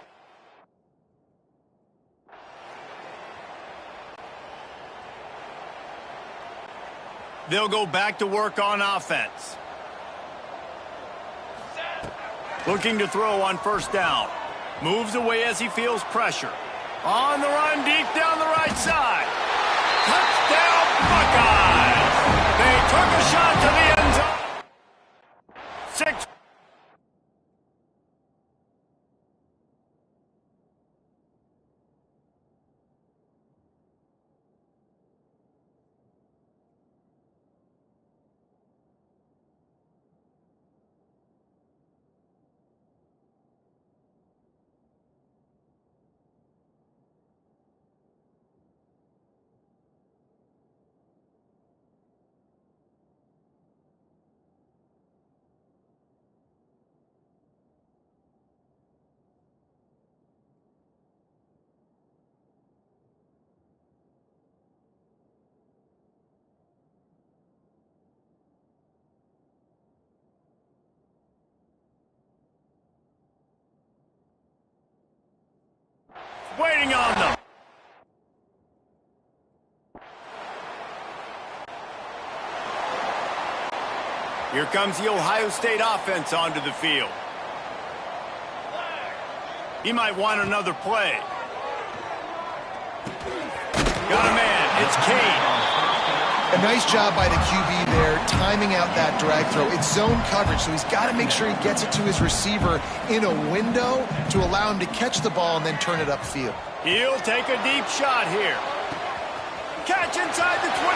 They'll go back to work on offense. Looking to throw on first down. Moves away as he feels pressure. On the run deep down the right side. Touchdown Buckeyes! They took a shot to the end zone. 6. Waiting on them. Here comes the Ohio State offense onto the field. He might want another play. Got a man. It's Cade. A nice job by the QB there, timing out that drag throw. It's zone coverage, so he's got to make sure he gets it to his receiver in a window to allow him to catch the ball and then turn it upfield. He'll take a deep shot here. Catch inside the 25.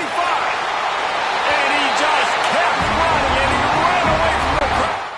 And he just kept running, and he ran away from the crowd.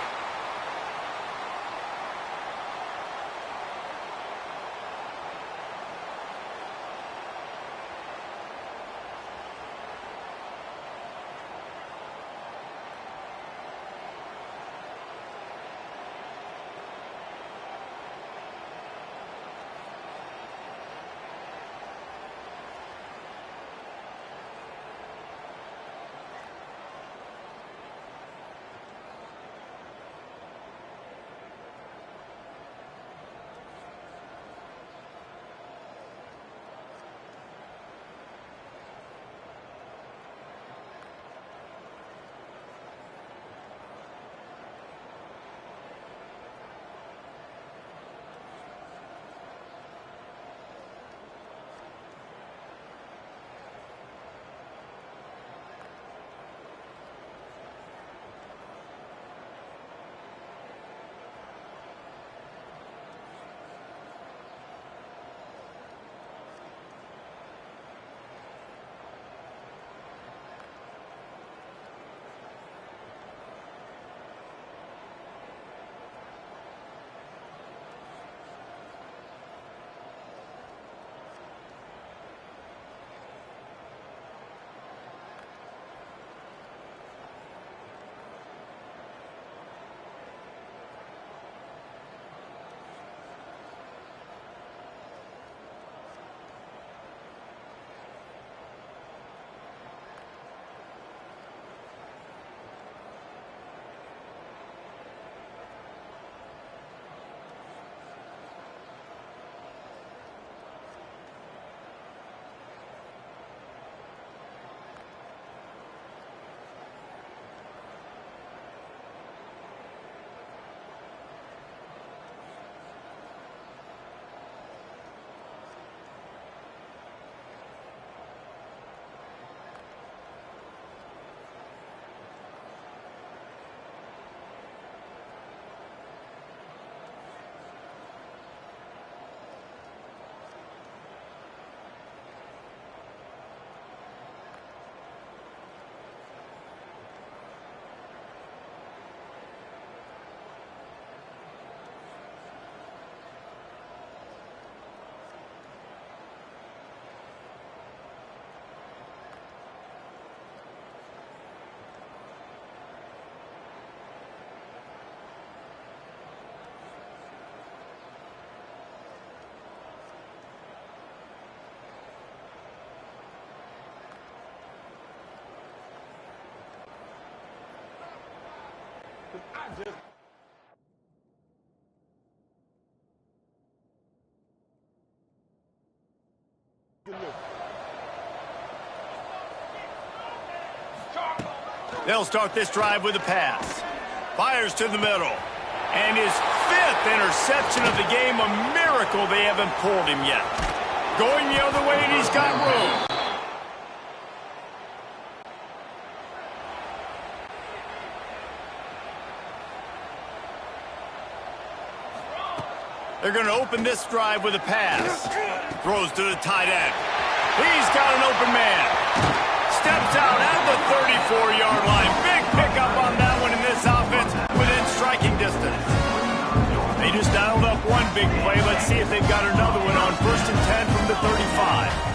They'll start this drive with a pass. Fires to the middle. And his 5th interception of the game, a miracle they haven't pulled him yet. Going the other way, and he's got room. They're going to open this drive with a pass. Throws to the tight end. He's got an open man. Steps out at the 34-yard line. Big pickup on that one in this offense within striking distance. They just dialed up one big play. Let's see if they've got another one on 1st and 10 from the 35.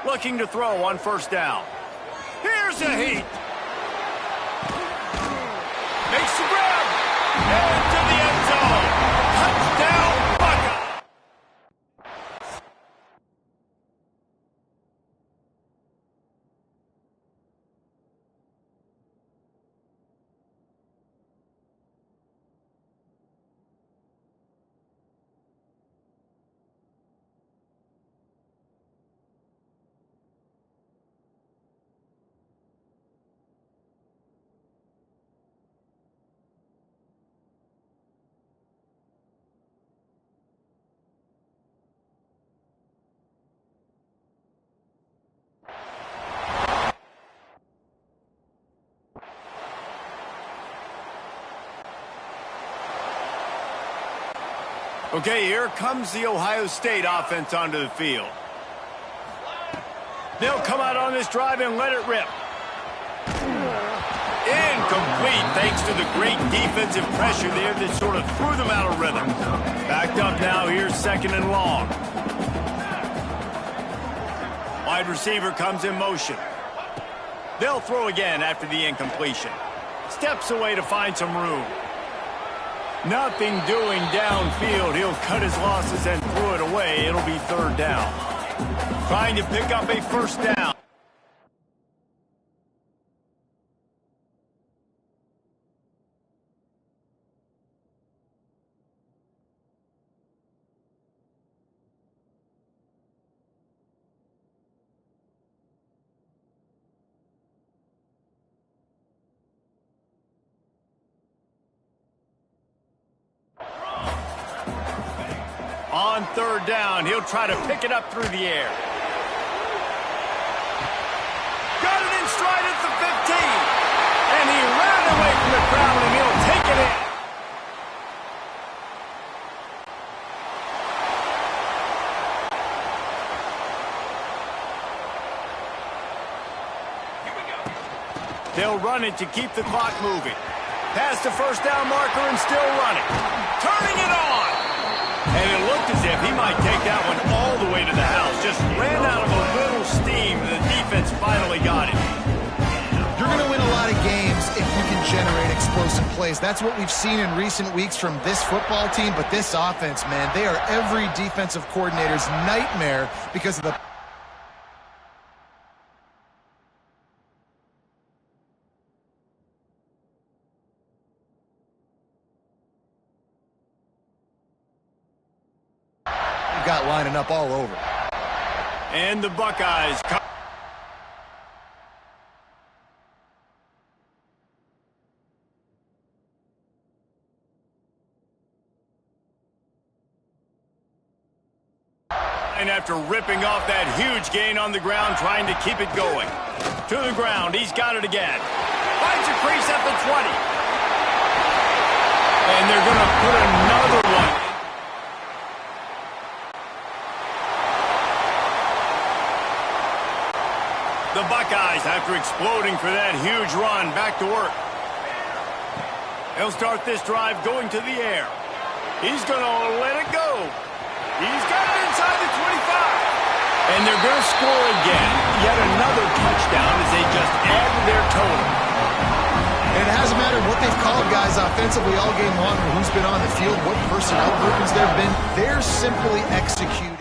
Looking to throw on 1st down. Here's a heat. Makes the grab. Into the end zone. Touchdown, Buckeye. Okay, here comes the Ohio State offense onto the field. They'll come out on this drive and let it rip. Incomplete thanks to the great defensive pressure there that sort of threw them out of rhythm. Backed up now, here's 2nd and long. Wide receiver comes in motion. They'll throw again after the incompletion. Steps away to find some room. Nothing doing downfield. He'll cut his losses and throw it away. It'll be 3rd down. Trying to pick up a 1st down. On 3rd down, he'll try to pick it up through the air. Got it in stride at the 15. And he ran away from the crowd, and he'll take it in. They'll run it to keep the clock moving. Past the 1st down marker and still running. Turning it on. And it looked as if he might take that one all the way to the house. Just ran out of a little steam. The defense finally got it. You're going to win a lot of games if you can generate explosive plays. That's what we've seen in recent weeks from this football team. But this offense, man, they are every defensive coordinator's nightmare because of the... got lining up all over. And the Buckeyes come. And after ripping off that huge gain on the ground, trying to keep it going. To the ground, he's got it again. Finds a crease at the 20. And they're going to put another one. The Buckeyes, after exploding for that huge run, back to work. He'll start this drive going to the air. He's going to let it go. He's got it inside the 25. And they're going to score again. Yet another touchdown as they just add to their total. And it hasn't mattered what they've called guys offensively all game long or who's been on the field, what personnel groupings there have been. They're simply executing.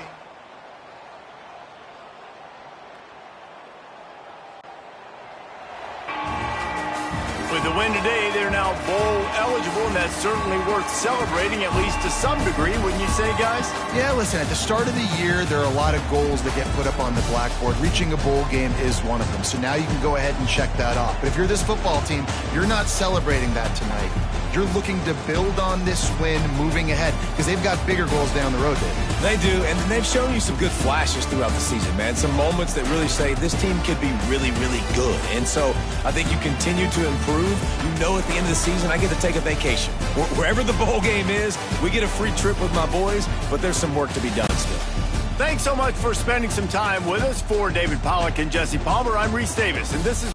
With the win today, they're now bowl eligible, and that's certainly worth celebrating, at least to some degree, wouldn't you say, guys? Yeah, listen, at the start of the year, there are a lot of goals that get put up on the blackboard. Reaching a bowl game is one of them. So now you can go ahead and check that off. But if you're this football team, you're not celebrating that tonight. You're looking to build on this win moving ahead because they've got bigger goals down the road, David. They do, and they've shown you some good flashes throughout the season, man. Some moments that really say this team could be really, really good. And so I think you continue to improve. You know at the end of the season, I get to take a vacation. Wherever the bowl game is, we get a free trip with my boys, but there's some work to be done still. Thanks so much for spending some time with us. For David Pollack and Jesse Palmer, I'm Reese Davis, and this is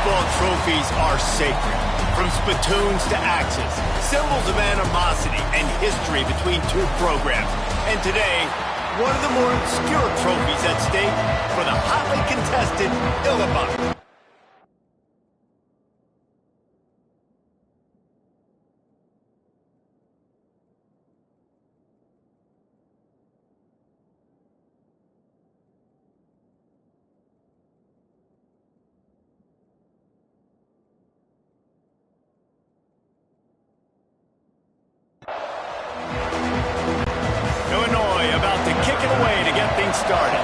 Football trophies are sacred. From spittoons to axes, symbols of animosity and history between two programs. And today, one of the more obscure trophies at stake for the hotly contested Illinois. Illinois about to kick it away to get things started.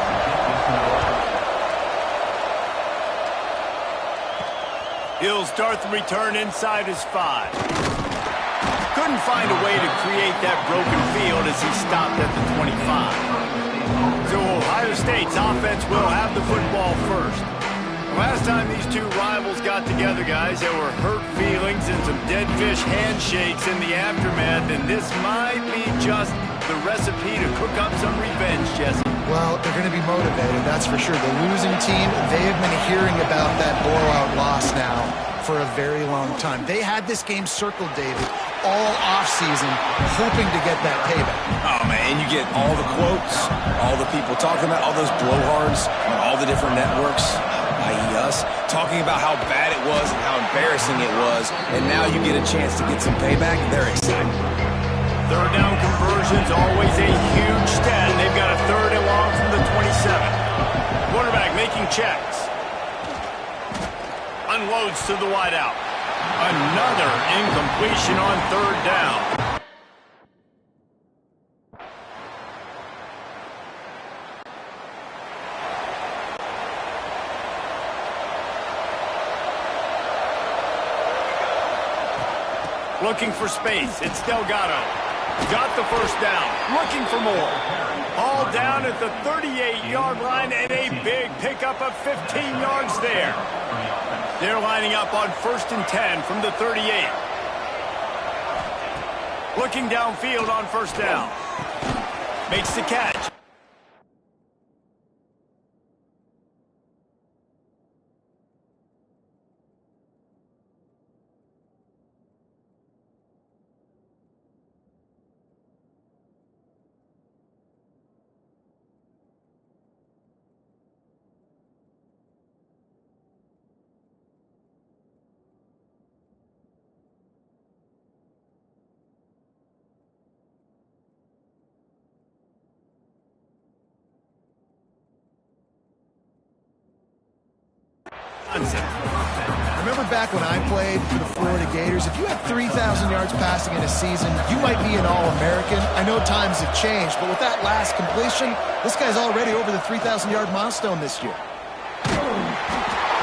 He'll start the return inside his 5. Couldn't find a way to create that broken field as he stopped at the 25. So Ohio State's offense will have the football first. Last time these two rivals got together, guys, there were hurt feelings and some dead fish handshakes in the aftermath, and this might be just the recipe to cook up some revenge, Jesse. Well, they're going to be motivated, that's for sure. The losing team, they have been hearing about that blowout loss now for a very long time. They had this game circled, David, all offseason, hoping to get that payback. Oh, man, you get all the quotes, all the people talking about, all those blowhards on all the different networks, i.e. us, talking about how bad it was and how embarrassing it was, and now you get a chance to get some payback. They're excited. Third down conversion's always a huge stat. They've got a third and long from the 27. Quarterback making checks. Unloads to the wideout. Another incompletion on third down. Looking for space. It's Delgado. Got the first down. Looking for more. All down at the 38-yard line and a big pickup of 15 yards there. They're lining up on 1st and 10 from the 38. Looking downfield on first down. Makes the catch. Remember back when I played for the Florida Gators, if you had 3,000 yards passing in a season, you might be an All-American. I know times have changed, but with that last completion, this guy's already over the 3,000-yard milestone this year.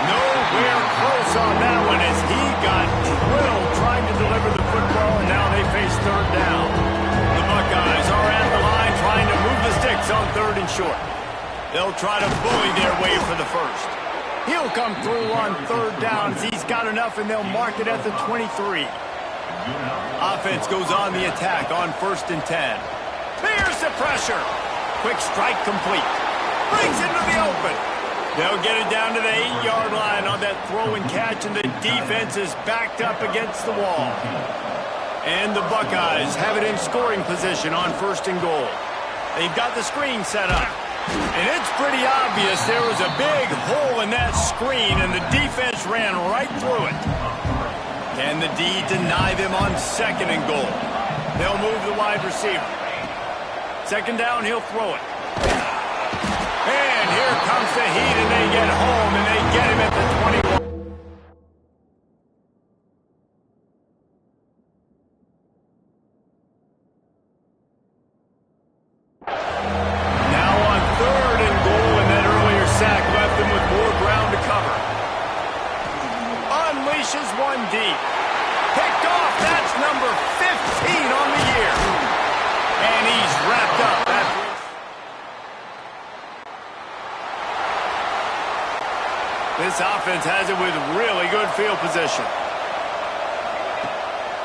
Nowhere close on that one as he got drilled trying to deliver the football, and now they face third down. The Buckeyes are at the line trying to move the sticks on 3rd and short. They'll try to bully their way for the first. He'll come through on 3rd down as he's got enough, and they'll mark it at the 23. Offense goes on the attack on 1st and 10. There's the pressure. Quick strike complete. Brings it to the open. They'll get it down to the 8-yard line on that throw and catch, and the defense is backed up against the wall. And the Buckeyes have it in scoring position on 1st and goal. They've got the screen set up. And it's pretty obvious there was a big hole in that screen, and the defense ran right through it. Can the D deny them on 2nd and goal? They'll move the wide receiver. 2nd down, he'll throw it. And here comes the heat, and they get home, and they get him at the 21. One deep. Picked off. That's number 15 on the year. And he's wrapped up. This offense has it with really good field position.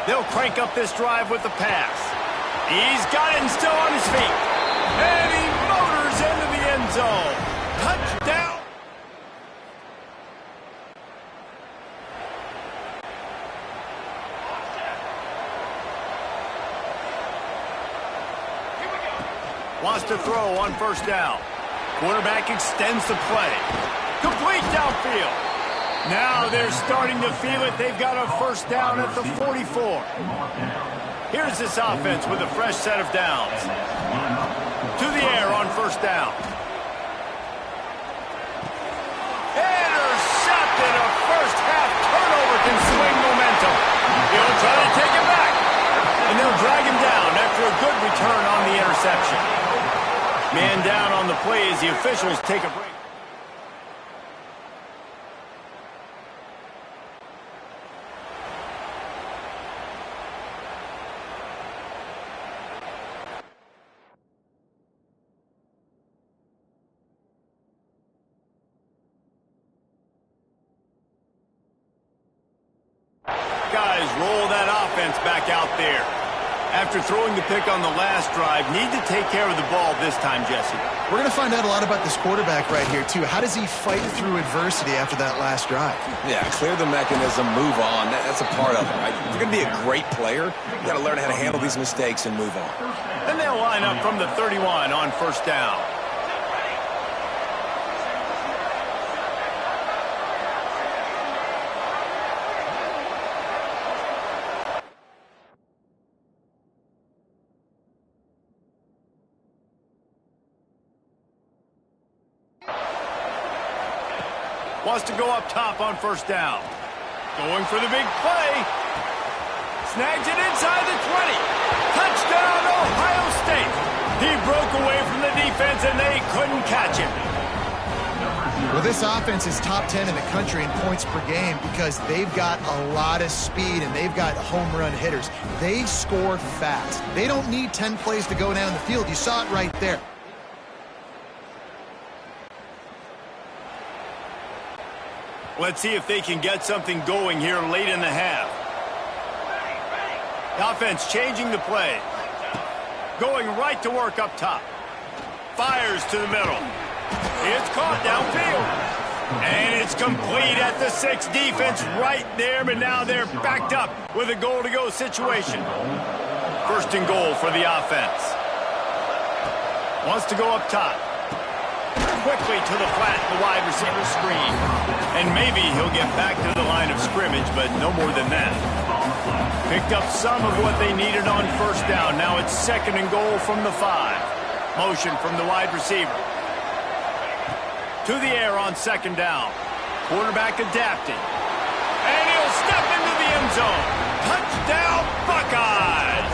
They'll crank up this drive with the pass. He's got it and still on his feet. And he motors into the end zone. Touchdown. Wants to throw on first down. Quarterback extends the play. Complete downfield. Now they're starting to feel it. They've got a first down at the 44. Here's this offense with a fresh set of downs. To the air on first down. Intercepted. A first half turnover can swing momentum. He'll try to take it back. And they'll drag him down after a good return on the interception. Man down on the play as the officials take a break. Guys, roll that offense back out there. After throwing the pick on the last drive, need to take care of the ball this time, Jesse. We're going to find out a lot about this quarterback right here, too. How does he fight through adversity after that last drive? Yeah, clear the mechanism, move on. That's a part of it, right? If you're going to be a great player, you got to learn how to handle these mistakes and move on. And they'll line up from the 31 on first down. Wants to go up top on first down. Going for the big play. Snags it inside the 20. Touchdown, Ohio State. He broke away from the defense, and they couldn't catch him. Well, this offense is top 10 in the country in points per game because they've got a lot of speed and they've got home run hitters. They score fast. They don't need 10 plays to go down the field. You saw it right there. Let's see if they can get something going here late in the half. The offense changing the play. Going right to work up top. Fires to the middle. It's caught downfield. And it's complete at the 6. Defense right there, but now they're backed up with a goal-to-go situation. First and goal for the offense. Wants to go up top. Quickly to the flat, the wide receiver screen. And maybe he'll get back to the line of scrimmage, but no more than that. Picked up some of what they needed on first down. Now it's second and goal from the 5. Motion from the wide receiver. To the air on second down. Quarterback adapting. And he'll step into the end zone. Touchdown, Buckeyes!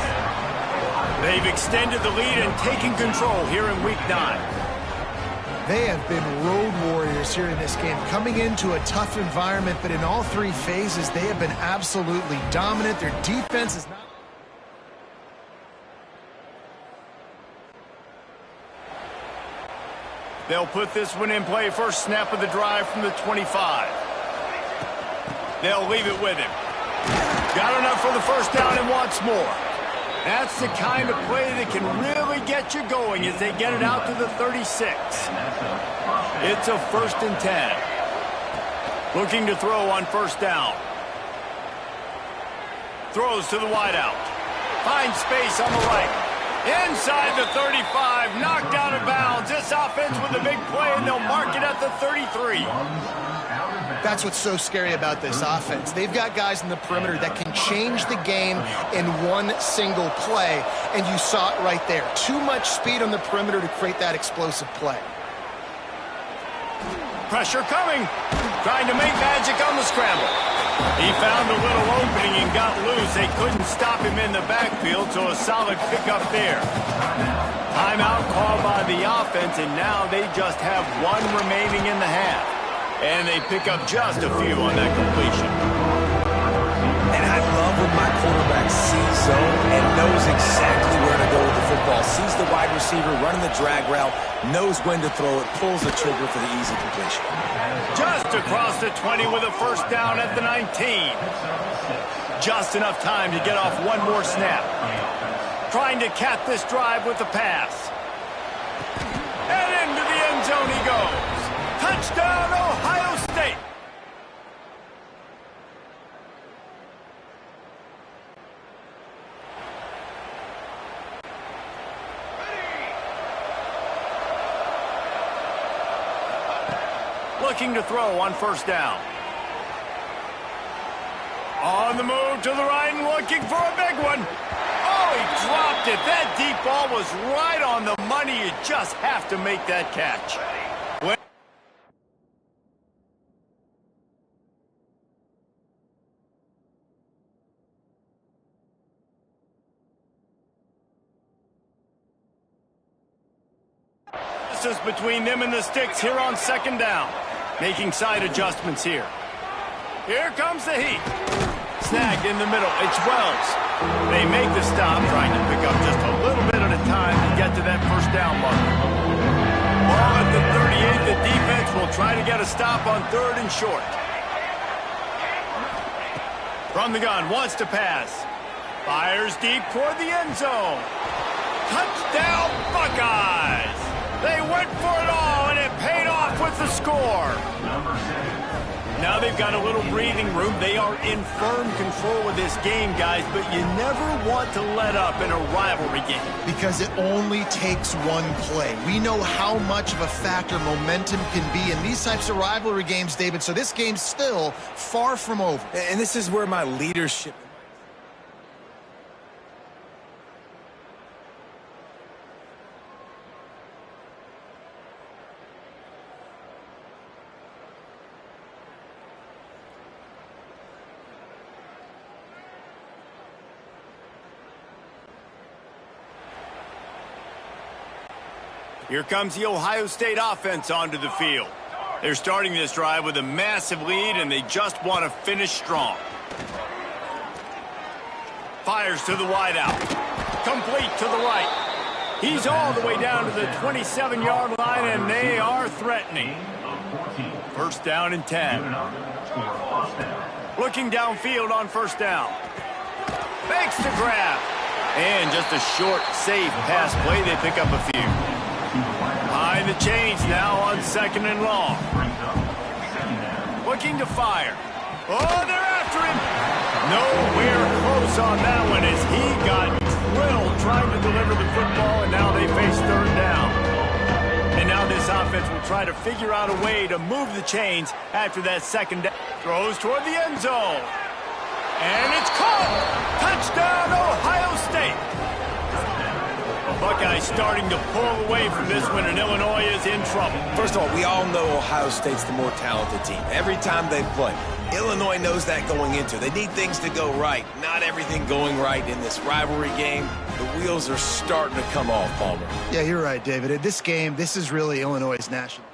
They've extended the lead and taken control here in Week 9. They have been road warriors here in this game, coming into a tough environment, but in all 3 phases, they have been absolutely dominant. Their defense is not... They'll put this one in play. First snap of the drive from the 25. They'll leave it with him. Got enough for the first down and wants more. That's the kind of play that can really get you going as they get it out to the 36. It's a first and 10. Looking to throw on first down. Throws to the wideout. Finds space on the right. Inside the 35. Knocked out of bounds. This offense with a big play, and they'll mark it at the 33. That's what's so scary about this offense. They've got guys in the perimeter that can change the game in one single play, and you saw it right there. Too much speed on the perimeter to create that explosive play. Pressure coming. Trying to make magic on the scramble. He found a little opening and got loose. They couldn't stop him in the backfield, so a solid pickup there. Timeout called by the offense, and now they just have 1 remaining in the half. And they pick up just a few on that completion. And I love when my quarterback sees zone and knows exactly where to go with the football. Sees the wide receiver running the drag route, knows when to throw it, pulls the trigger for the easy completion. Just across the 20 with a first down at the 19. Just enough time to get off one more snap. Trying to cap this drive with the pass. And into the end zone he goes. Touchdown, Ohio State! looking to throw on first down. On the move to the right and looking for a big one. Oh, he dropped it. That deep ball was right on the money. You just have to make that catch. Distance between them and the sticks here on second down. Making side adjustments here. Here comes the heat. Snagged in the middle. It's Wells. They make the stop, trying to pick up just a little bit at a time to get to that first down marker. Ball at the 38. The defense will try to get a stop on third and short. From the gun, wants to pass. Fires deep toward the end zone. Touchdown, Buckeyes! They went for it all, and it paid off with the score. Now they've got a little breathing room. They are in firm control of this game, guys, but you never want to let up in a rivalry game. Because it only takes one play. We know how much of a factor momentum can be in these types of rivalry games, David, so this game's still far from over. And this is where my leadership... Here comes the Ohio State offense onto the field. They're starting this drive with a massive lead, and they just want to finish strong. Fires to the wideout. Complete to the right. He's all the way down to the 27-yard line, and they are threatening. First down and 10. Looking downfield on first down. Fakes to grab. And just a short, safe pass play. They pick up a few. Behind the chains now on second and long. Looking to fire. Oh, they're after him. Nowhere close on that one as he got drilled trying to deliver the football, and now they face third down. And now this offense will try to figure out a way to move the chains after that second down. Throws toward the end zone. And it's caught. Touchdown, Ohio State. Buckeyes starting to pull away from this one, and Illinois is in trouble. First of all, we all know Ohio State's the more talented team. Every time they play, Illinois knows that going into. They need things to go right. Not everything going right in this rivalry game. The wheels are starting to come off, Palmer. Yeah, you're right, David. This game, this is really Illinois' national.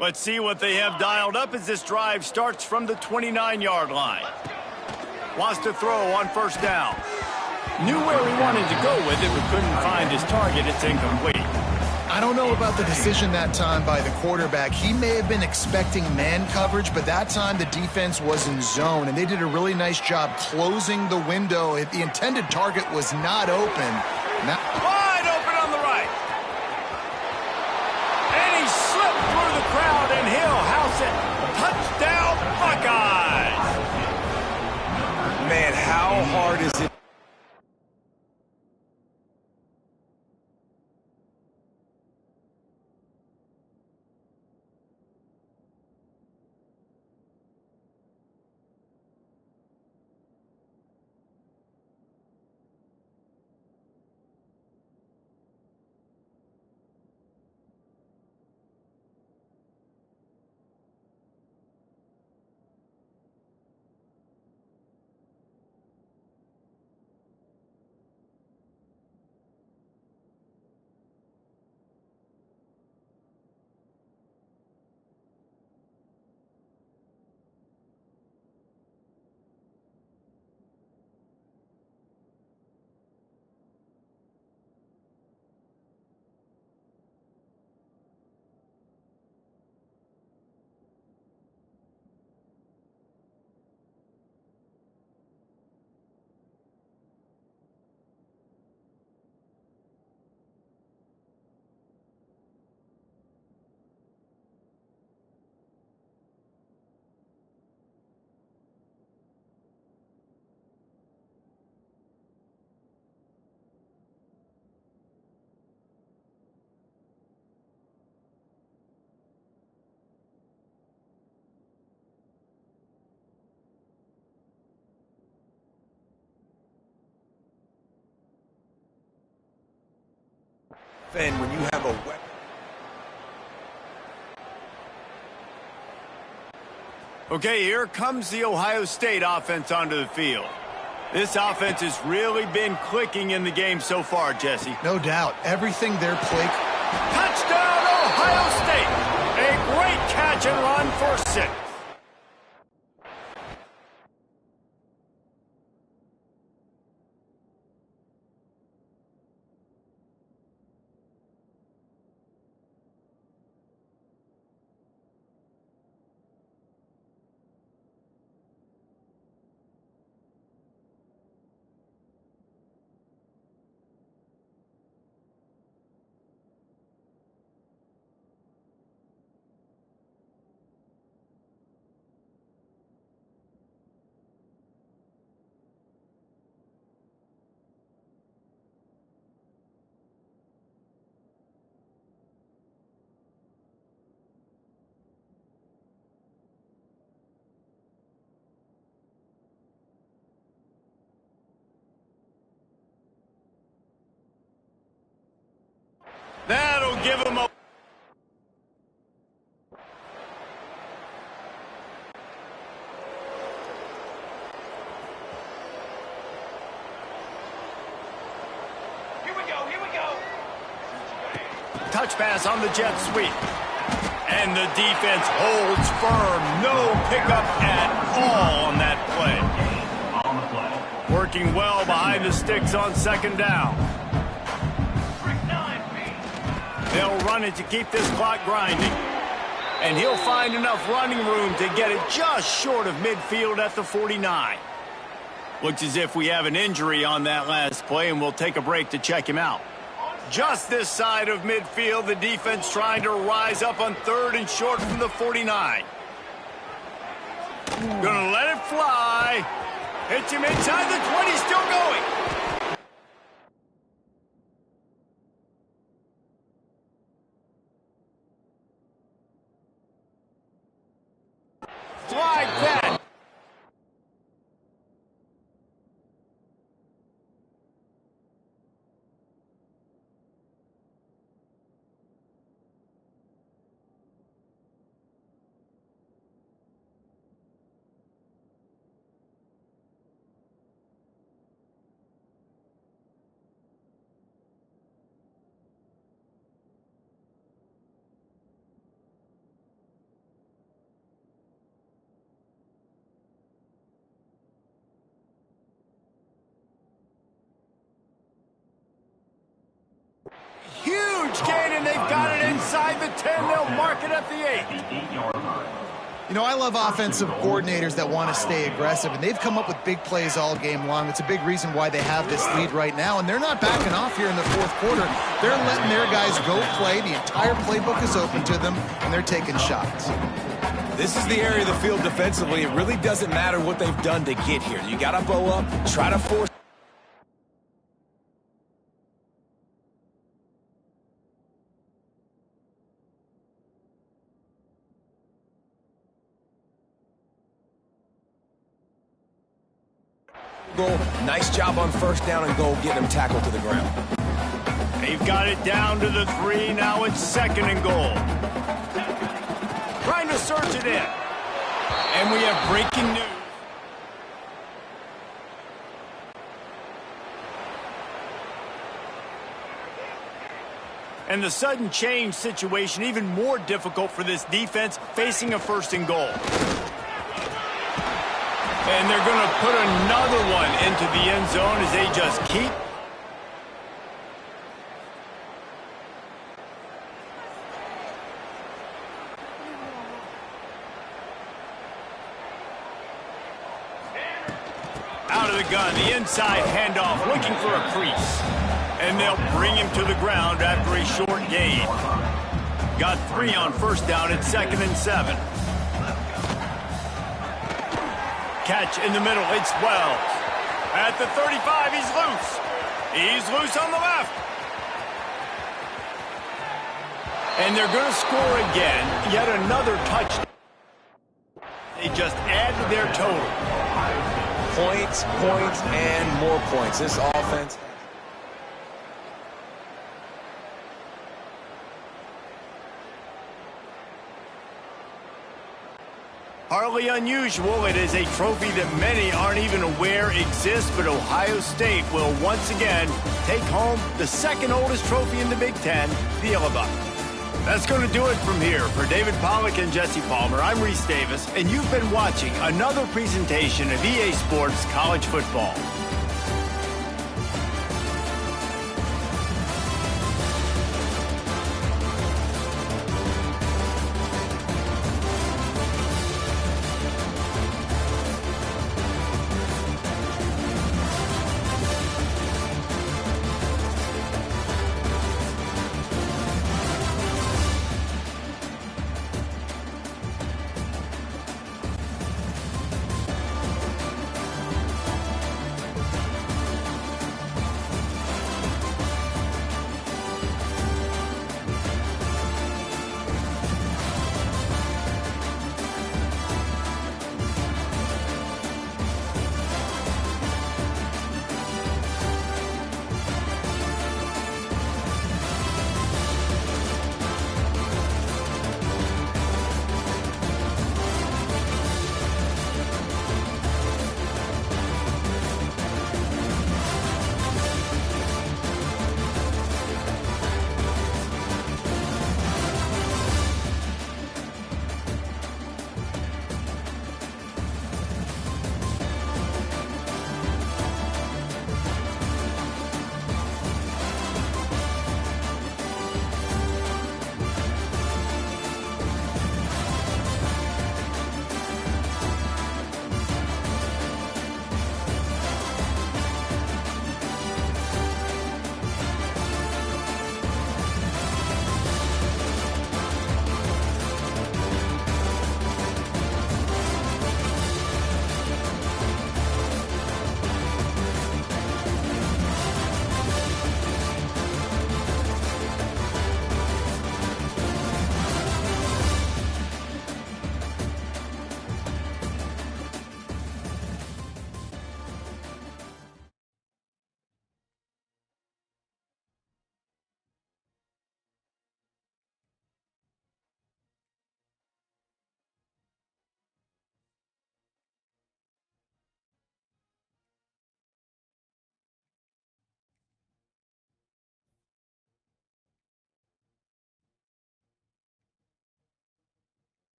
Let's see what they have dialed up as this drive starts from the 29-yard line. Wants to throw on first down. Knew where he wanted to go with it, but couldn't find his target. It's incomplete. I don't know about the decision that time by the quarterback. He may have been expecting man coverage, but that time the defense was in zone, and they did a really nice job closing the window. The intended target was not open. Wide open on the right. And he slipped through the crowd, and he'll house it. Touchdown, Buckeyes. Man, how hard is it? When you have a weapon. Okay, here comes the Ohio State offense onto the field. This offense has really been clicking in the game so far, Jesse. No doubt. Everything they're playing. Touchdown, Ohio State! A great catch and run for 6. That'll give him a... Here we go. Touch pass on the jet sweep. And the defense holds firm. No pickup at all on that play. Working well behind the sticks on second down. They'll run it to keep this clock grinding. And he'll find enough running room to get it just short of midfield at the 49. Looks as if we have an injury on that last play, and we'll take a break to check him out. Just this side of midfield, the defense trying to rise up on 3rd and short from the 49. Gonna let it fly. Hits him inside the 20, still going. Like that. Huge gain, and they've got it inside the 10. They'll mark it at the 8. You know, I love offensive coordinators that want to stay aggressive, and they've come up with big plays all game long. It's a big reason why they have this lead right now, and they're not backing off here in the fourth quarter. They're letting their guys go play. The entire playbook is open to them, and they're taking shots. This is the area of the field defensively. It really doesn't matter what they've done to get here. You got to bow up, try to force. Nice job on first down and goal, getting them tackled to the ground. They've got it down to the 3. Now it's 2nd and goal. Trying to surge it in. And we have breaking news. And the sudden change situation even more difficult for this defense facing a 1st and goal. And they're going to put another one into the end zone as they just keep. Out of the gun, the inside handoff, looking for a crease. And they'll bring him to the ground after a short gain. Got 3 on first down at 2nd and 7. Catch in the middle, it's Wells. At the 35, he's loose. He's loose on the left. And they're going to score again. Yet another touchdown. They just add to their total. Points, points, and more points. This offense. Hardly unusual. It is a trophy that many aren't even aware exists, but Ohio State will once again take home the 2nd oldest trophy in the Big Ten, the Yellow Buck. That's going to do it from here. For David Pollack and Jesse Palmer, I'm Reese Davis, and you've been watching another presentation of EA Sports College Football.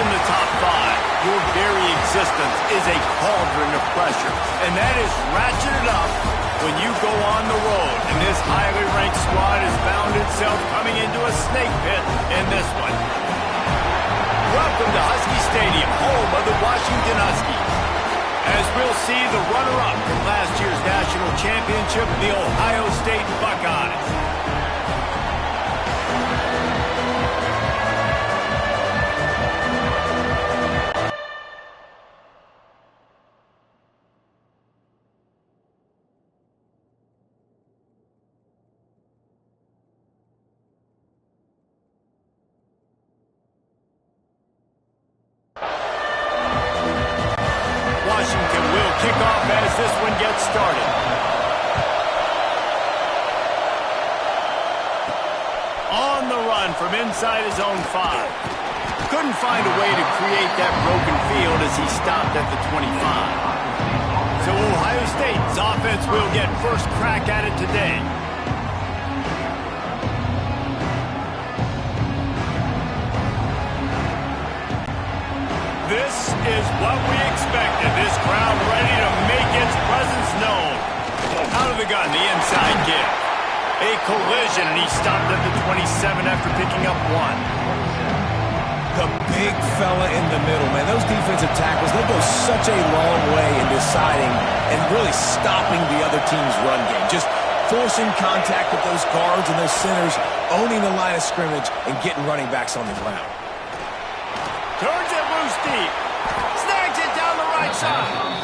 in the top 5, your very existence is a cauldron of pressure, and that is ratcheted up when you go on the road, and this highly ranked squad has found itself coming into a snake pit in this one. Welcome to Husky Stadium, home of the Washington Huskies, as we'll see the runner-up from last year's national championship, the Ohio State Buckeyes. Washington will kick off as this one gets started. On the run from inside his own 5. Couldn't find a way to create that broken field as he stopped at the 25. So Ohio State's offense will get first crack at it today. This is what we expected. This crowd ready to make its presence known. Out of the gun, the inside give. A collision, and he stopped at the 27 after picking up 1. The big fella in the middle, man. Those defensive tackles, they go such a long way in deciding and really stopping the other team's run game. Just forcing contact with those guards and those centers, owning the line of scrimmage, and getting running backs on the ground. Turns it loose deep. Snags it down the right side.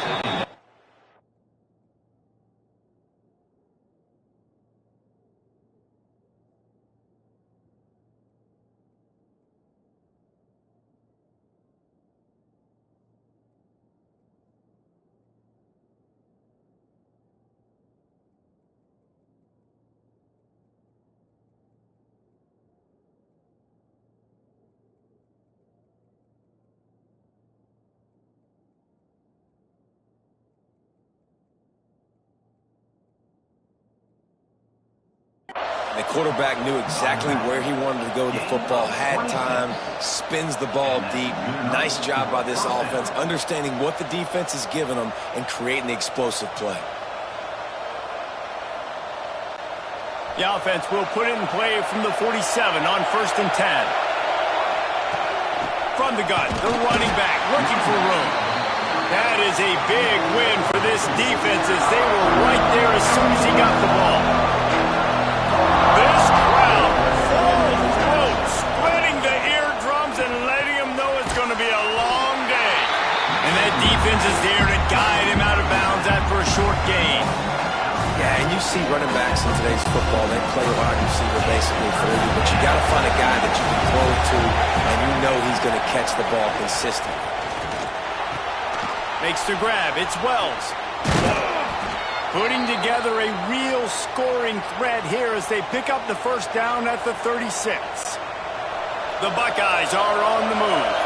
The quarterback knew exactly where he wanted to go with the football, had time, spins the ball deep. Nice job by this offense, understanding what the defense is giving them and creating the explosive play. The offense will put it in play from the 47 on 1st and 10. From the gun, the running back looking for room. That is a big win for this defense as they were right there as soon as he got the ball. This crowd full throat, splitting the eardrums and letting him know it's going to be a long day. And that defense is there to guide him out of bounds after a short gain. Yeah, and you see running backs in today's football, they play wide receiver basically for you, but you got to find a guy that you can throw it to, and you know he's going to catch the ball consistently. Makes the grab. It's Wells. Putting together a real scoring threat here as they pick up the first down at the 36. The Buckeyes are on the move.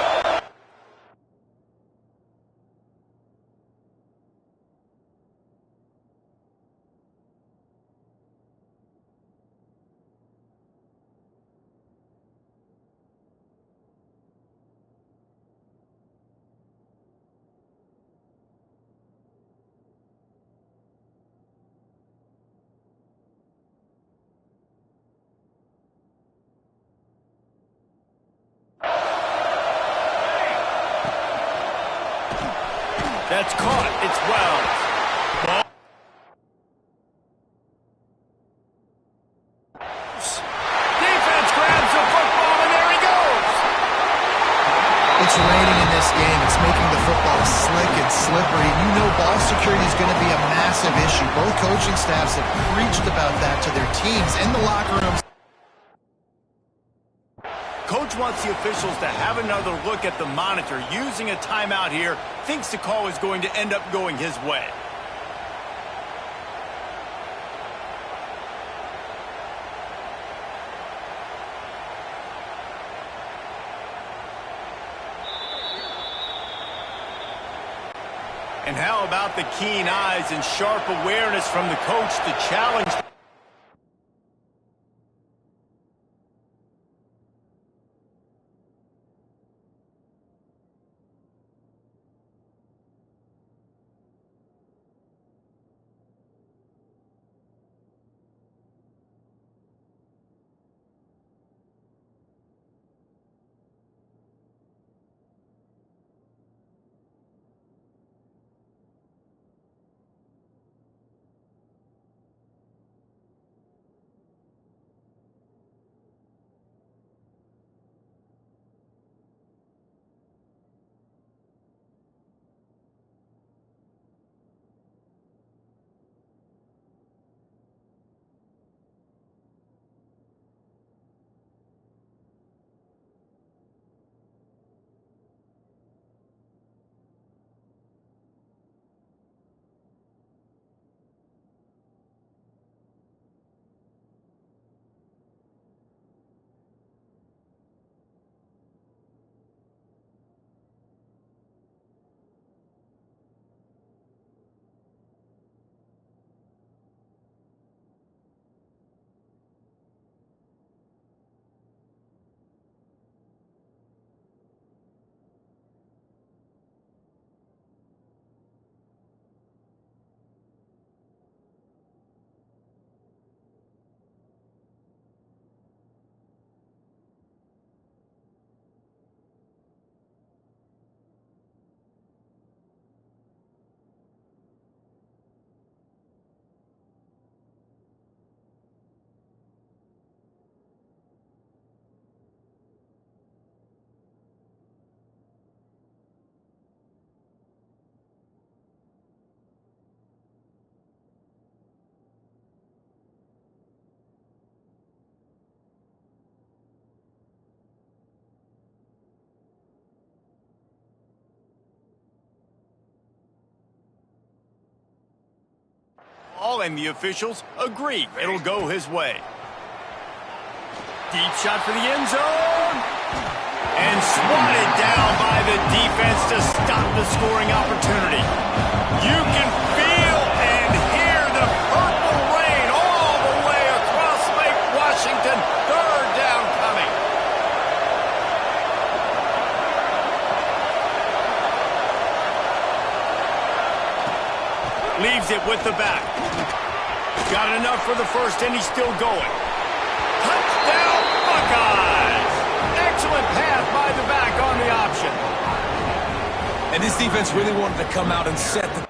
That's caught. It's Wells. Ball. Defense grabs the football, and there he goes. It's raining in this game. It's making the football slick and slippery. You know ball security is going to be a massive issue. Both coaching staffs have preached about that to their teams in the locker rooms. Coach wants the officials to have another look at the monitor. Using a timeout here, thinks the call is going to end up going his way. And how about the keen eyes and sharp awareness from the coach to challenge? call, and the officials agree it'll go his way. Deep shot for the end zone. And swatted down by the defense to stop the scoring opportunity. You can feel and hear the purple rain all the way across Lake Washington. Third down coming. Leaves it with the back. Got enough for the first, and he's still going. Touchdown, Buckeyes! Excellent pass by the back on the option. And this defense really wanted to come out and set the...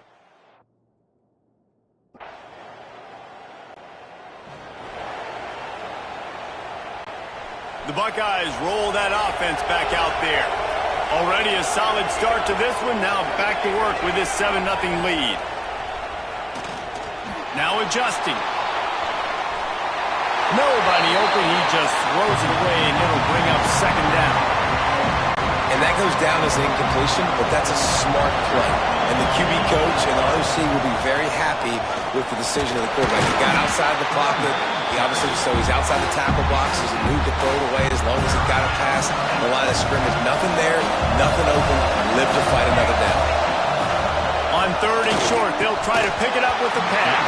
The Buckeyes roll that offense back out there. Already a solid start to this one. Now back to work with this 7-0 lead. Now adjusting. Nobody open. He just throws it away, and it'll bring up second down. And that goes down as an incompletion, but that's a smart play. And the QB coach and the OC will be very happy with the decision of the quarterback. He got outside the pocket. He obviously, so he's outside the tackle box. He knew to throw it away as long as he got it past the line of scrimmage. Nothing there, nothing open. Live to fight another down. On third and short, they'll try to pick it up with the pass.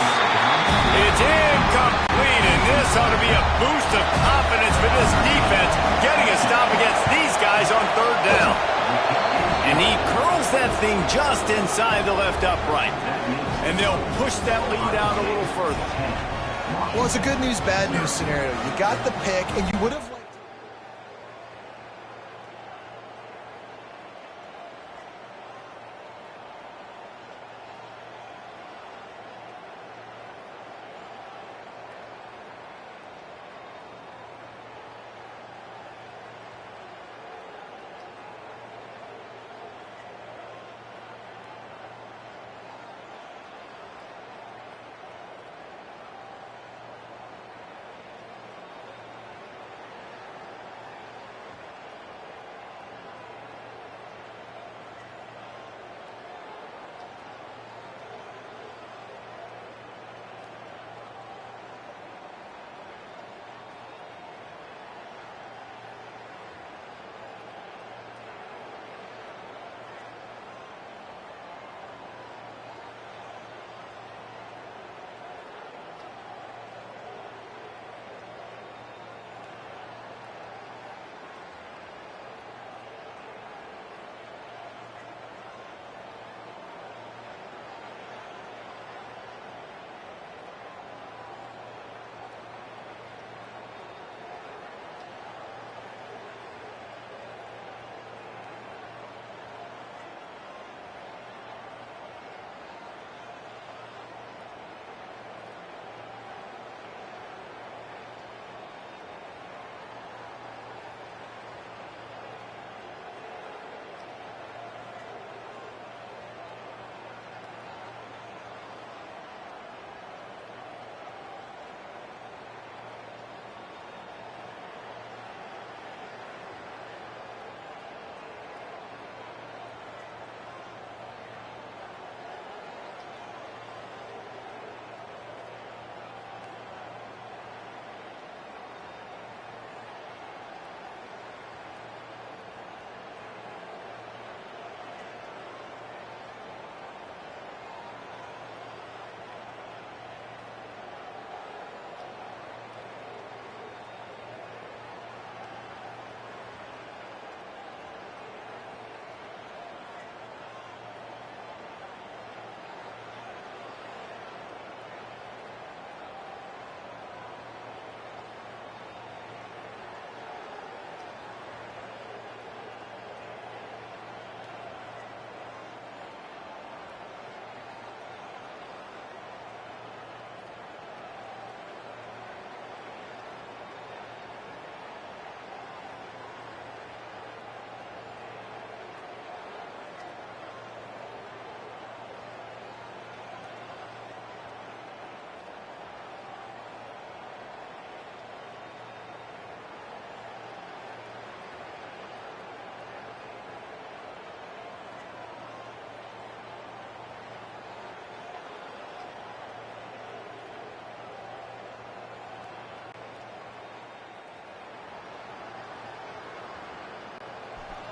It's incomplete, and this ought to be a boost of confidence for this defense, getting a stop against these guys on third down. And he curls that thing just inside the left upright. And they'll push that lead out a little further. Well, it's a good news, bad news scenario. You got the pick, and you would have...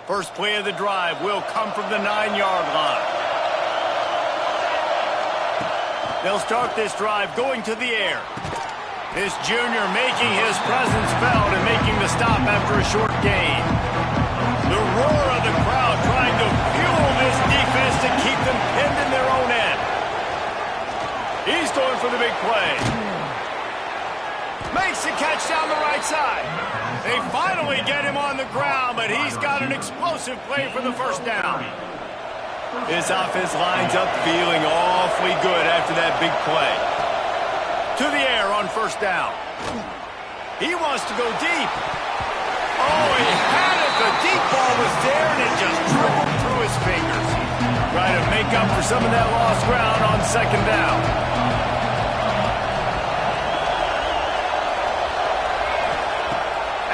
First play of the drive will come from the 9-yard line. They'll start this drive going to the air. This junior making his presence felt and making the stop after a short gain. The roar of the crowd trying to fuel this defense to keep them pinned in their own end. He's going for the big play. Makes the catch down the right side. They finally get him on the ground, but he's got an explosive play for the first down. His offense lines up feeling awfully good after that big play. To the air on first down. He wants to go deep. Oh, he had it. The deep ball was there, and it just trickled through his fingers. Trying to make up for some of that lost ground on second down.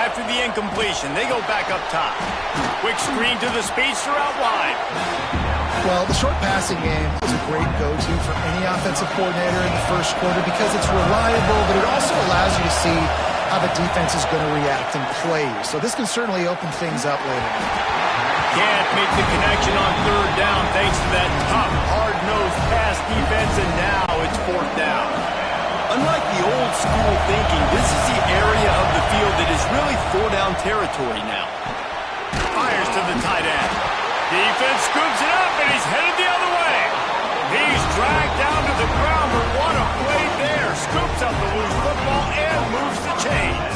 After the incompletion, they go back up top. Quick screen to the speedster out wide. Well, the short passing game is a great go-to for any offensive coordinator in the first quarter because it's reliable, but it also allows you to see how the defense is going to react and play you. So this can certainly open things up later. Can't make the connection on third down thanks to that tough, hard-nosed pass defense, and now it's fourth down. Unlike the old school thinking, this is the area of the field that is really four-down territory now. Fires to the tight end. Defense scoops it up, and he's headed the other way. He's dragged down to the ground, but what a play there. Scoops up the loose football and moves the chains.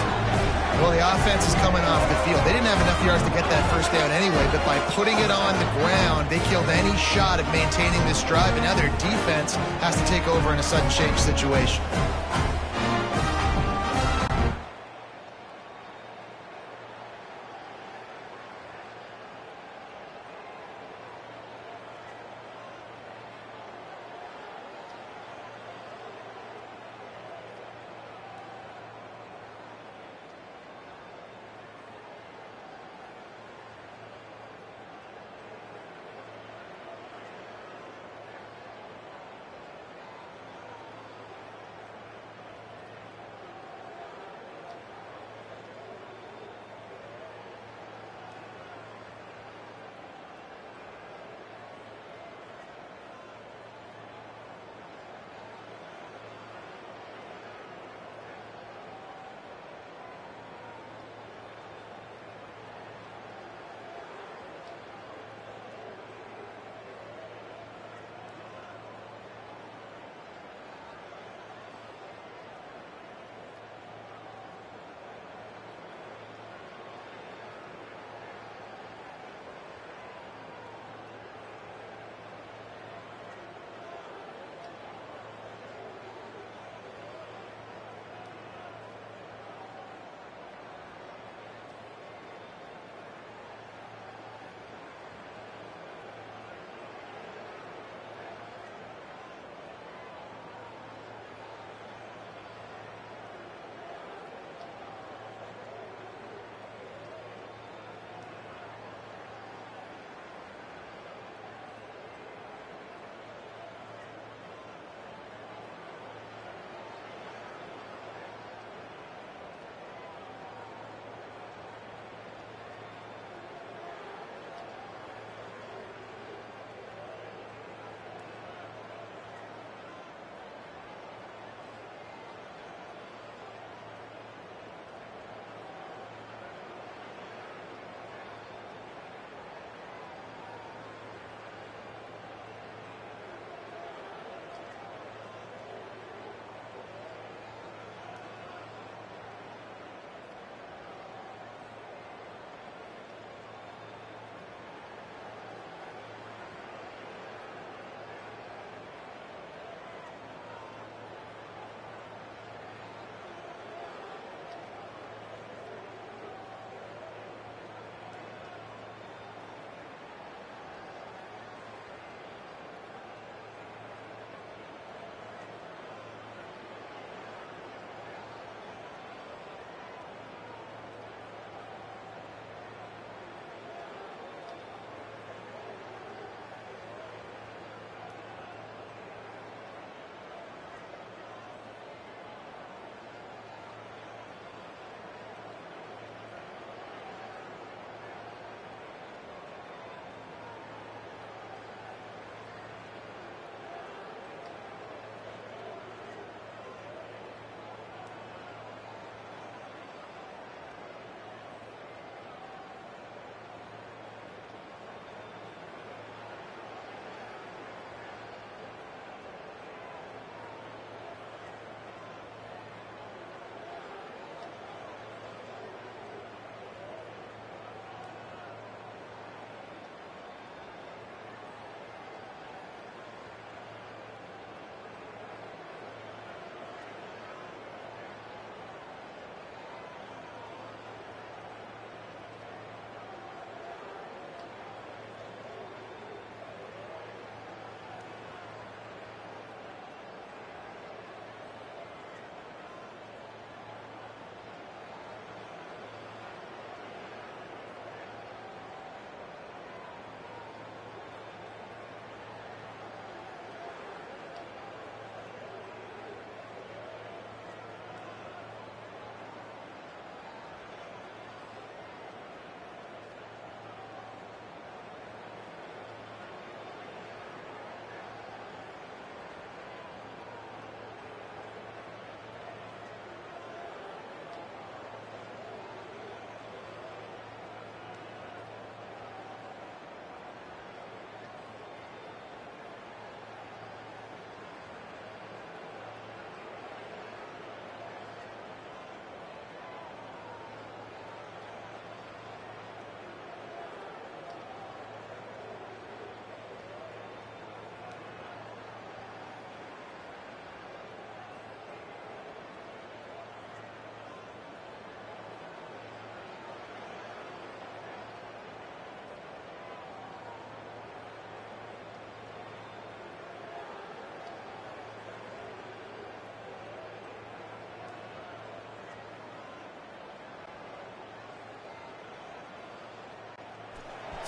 Well, the offense is coming off the field. They didn't have enough yards to get that first down anyway, but by putting it on the ground, they killed any shot at maintaining this drive, and now their defense has to take over in a sudden change situation.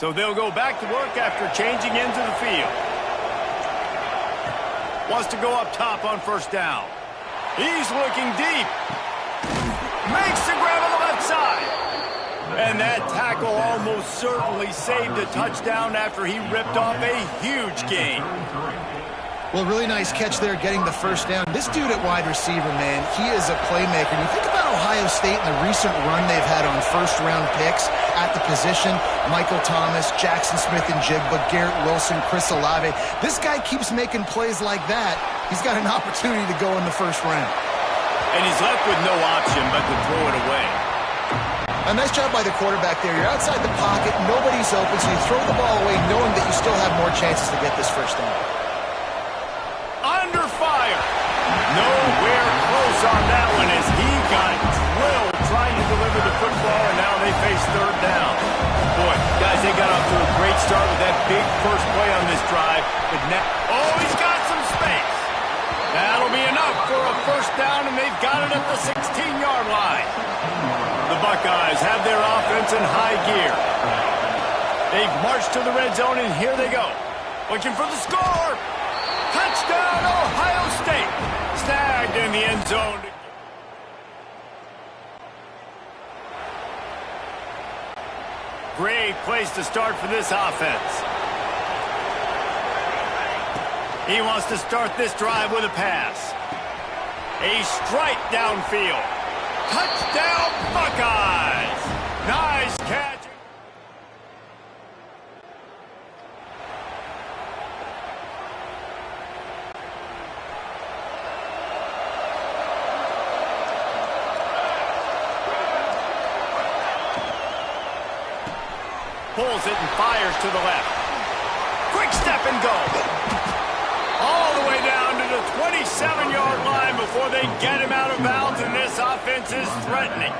So they'll go back to work after changing into the field. Wants to go up top on first down. He's looking deep. Makes the grab on the left side. And that tackle almost certainly saved a touchdown after he ripped off a huge gain. Well, really nice catch there getting the first down. This dude at wide receiver, man, he is a playmaker. And you think about Ohio State and the recent run they've had on first-round picks at the position. Michael Thomas, Jackson Smith-Njigba, Garrett Wilson, Chris Olave. This guy keeps making plays like that. He's got an opportunity to go in the first round. And he's left with no option but to throw it away. A nice job by the quarterback there. You're outside the pocket, nobody's open, so you throw the ball away knowing that you still have more chances to get this first down. Under fire. Nowhere close on that one as he got drilled trying to deliver the football, and now they face third down. Boy, guys, they got off to a great start with that big first play on this drive. But now, oh, he's got some space. That'll be enough for a first down, and they've got it at the 16-yard line. The Buckeyes have their offense in high gear. They've marched to the red zone, and here they go. Looking for the score. Touchdown, Ohio State. Snagged in the end zone. Great place to start for this offense. He wants to start this drive with a pass. A strike downfield. Touchdown, Buckeyes. Nice catch. Pulls it and fires to the left. Quick step and go. All the way down to the 27-yard line before they get him out of bounds, and this offense is threatening.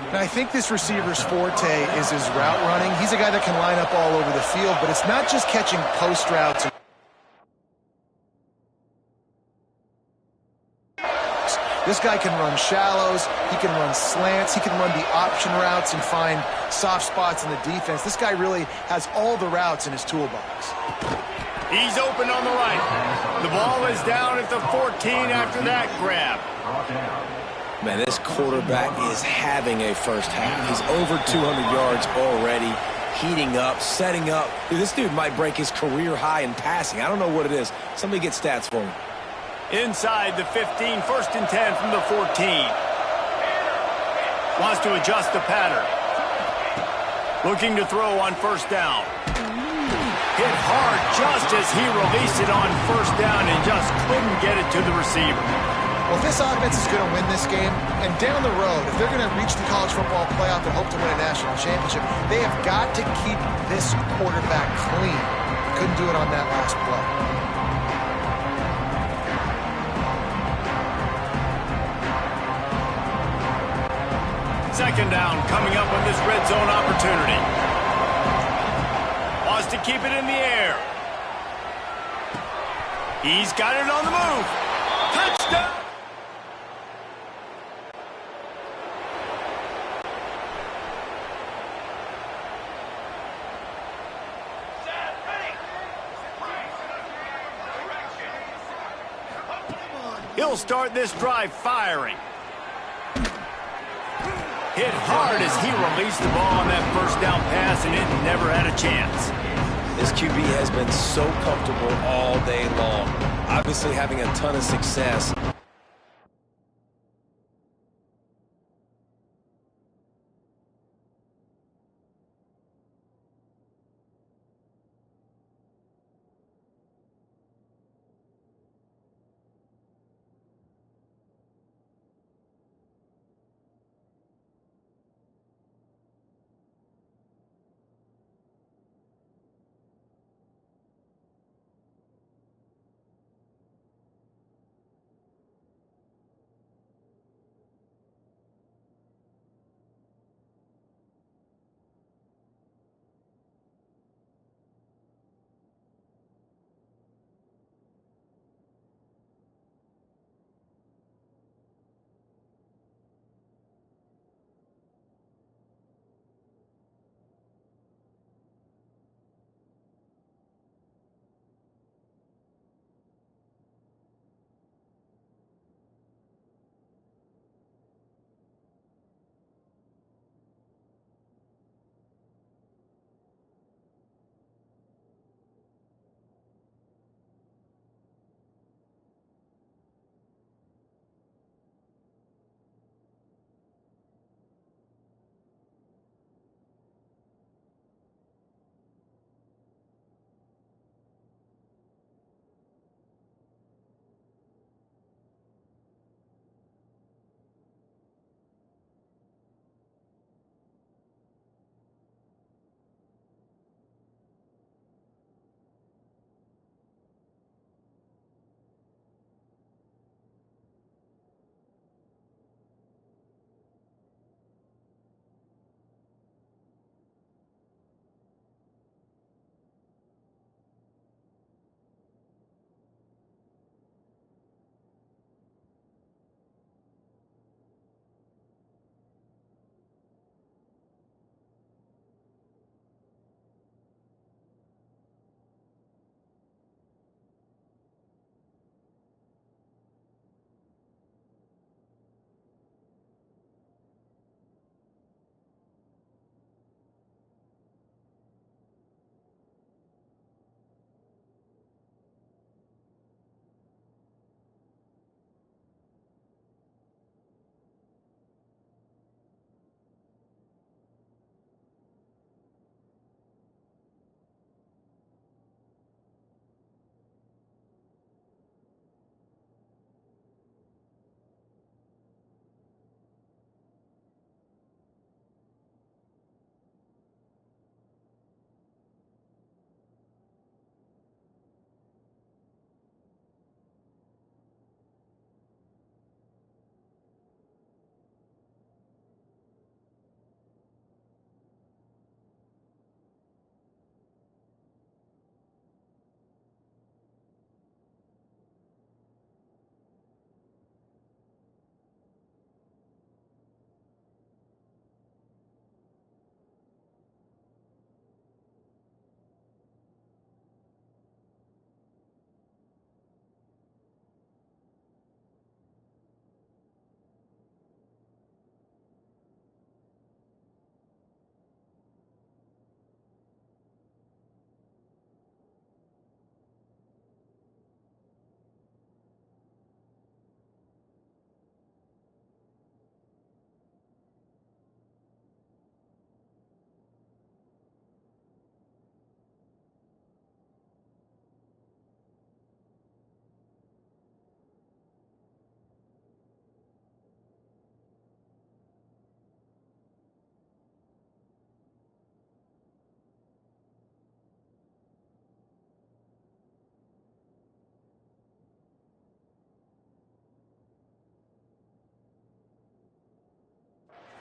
And I think this receiver's forte is his route running. He's a guy that can line up all over the field, but it's not just catching post routes. This guy can run shallows, he can run slants, he can run the option routes and find soft spots in the defense. This guy really has all the routes in his toolbox. He's open on the right. The ball is down at the 14 after that grab. Man, this quarterback is having a first half. He's over 200 yards already, heating up, setting up. Dude, this dude might break his career high in passing. I don't know what it is. Somebody get stats for him. Inside the 15, first and 10 from the 14. Wants to adjust the pattern. Looking to throw on first down. Hit hard just as he released it on first down and just couldn't get it to the receiver. Well, if this offense is going to win this game, and down the road, if they're going to reach the college football playoff and hope to win a national championship, they have got to keep this quarterback clean. Couldn't do it on that last play. Second down coming up on this red zone opportunity. Wants to keep it in the air. He's got it on the move. Touchdown! He'll start this drive firing. Hit hard as he released the ball on that first down pass, and it never had a chance. This QB has been so comfortable all day long. Obviously having a ton of success.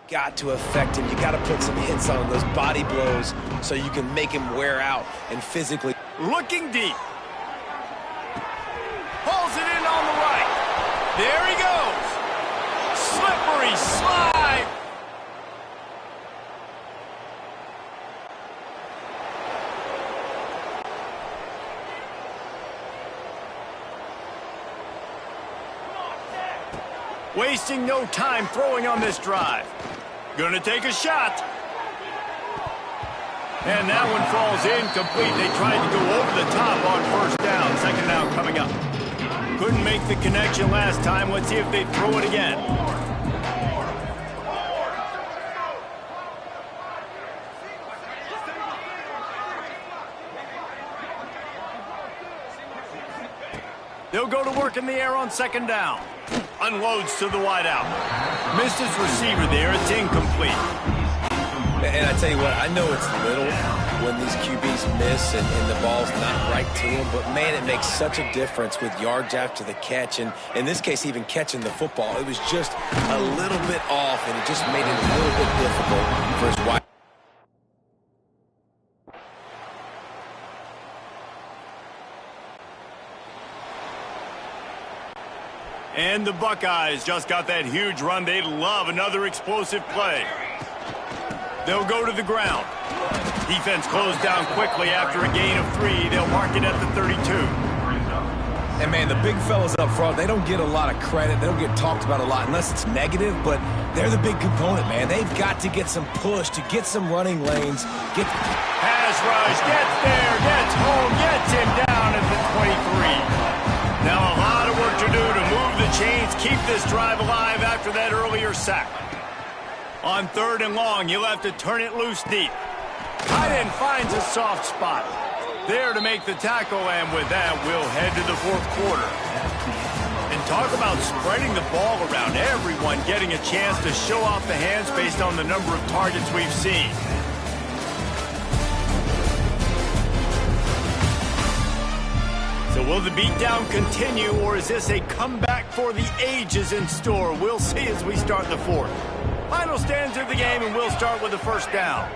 got to affect him. You got to put some hits on him, those body blows, so you can make him wear out and physically. Looking deep. Pulls it in on the right. There he goes. Slippery slide. Wasting no time throwing on this drive. Gonna take a shot. And that one falls incomplete. They tried to go over the top on first down. Second down coming up. Couldn't make the connection last time. Let's see if they throw it again. They'll go to work in the air on second down. Unloads to the wideout. Missed his receiver there. It's incomplete. And I tell you what, I know it's little when these QBs miss and the ball's not right to them, but man, it makes such a difference with yards after the catch, and in this case, even catching the football. It was just a little bit off, and it just made it a little bit difficult for his wide. And the Buckeyes just got that huge run. They love another explosive play. They'll go to the ground. Defense closed down quickly after a gain of 3. They'll mark it at the 32. And, man, the big fellas up front, they don't get a lot of credit. They don't get talked about a lot unless it's negative, but they're the big component, man. They've got to get some push to get some running lanes. Pass rush, gets there, gets home, gets him down at the 23. Now a lot of work to do to move the chains, keep this drive alive after that earlier sack. On third and long, you'll have to turn it loose deep. Tight end finds a soft spot. There to make the tackle, and with that, we'll head to the fourth quarter. And talk about spreading the ball around. Everyone getting a chance to show off the hands based on the number of targets we've seen. So will the beatdown continue, or is this a comeback for the ages in store? We'll see as we start the fourth. Final stands of the game, and we'll start with the first down.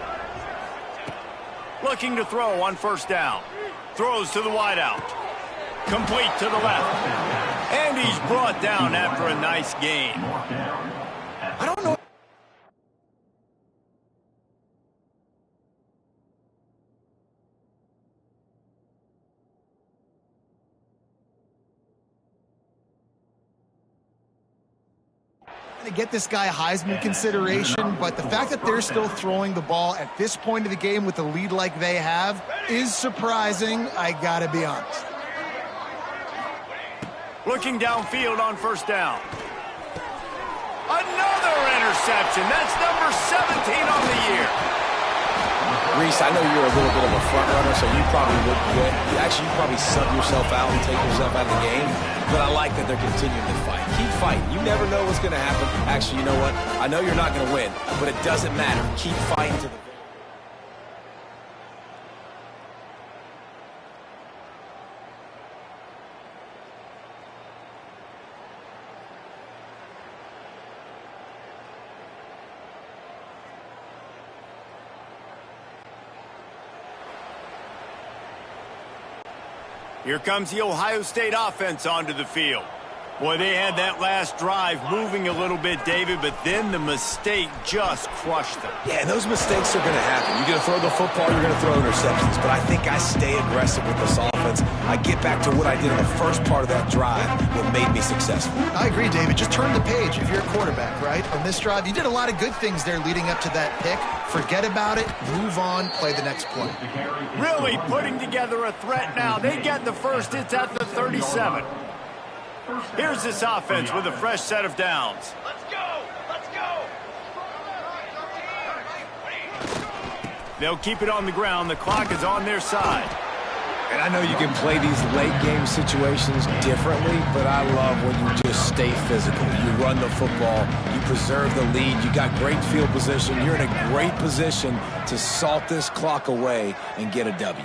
Looking to throw on first down. Throws to the wideout. Complete to the left. And he's brought down after a nice gain. I don't know. To get this guy Heisman consideration, but the fact that they're still throwing the ball at this point of the game with a lead like they have is surprising, I gotta be honest. Looking downfield on first down. Another interception. That's number 17 on the year. Reese, I know you're a little bit of a front runner, so you probably would quit. Actually, you probably sub yourself out and take yourself out of the game. But I like that they're continuing to fight. Keep fighting. You never know what's going to happen. Actually, you know what? I know you're not going to win, but it doesn't matter. Keep fighting to the... Here comes the Ohio State offense onto the field. Boy, they had that last drive moving a little bit, David, but then the mistake just crushed them. Yeah, and those mistakes are going to happen. You're going to throw the football, you're going to throw interceptions. But I think I stay aggressive with this offense. I get back to what I did in the first part of that drive, what made me successful. I agree, David. Just turn the page if you're a quarterback, right? On this drive, you did a lot of good things there leading up to that pick. Forget about it, move on, play the next play. Really putting together a threat now. They get the first. It's at the 37. Here's this offense with a fresh set of downs. Let's go! Let's go! They'll keep it on the ground. The clock is on their side. And I know you can play these late-game situations differently, but I love when you just stay physical. You run the football. You preserve the lead. You got great field position. You're in a great position to salt this clock away and get a W.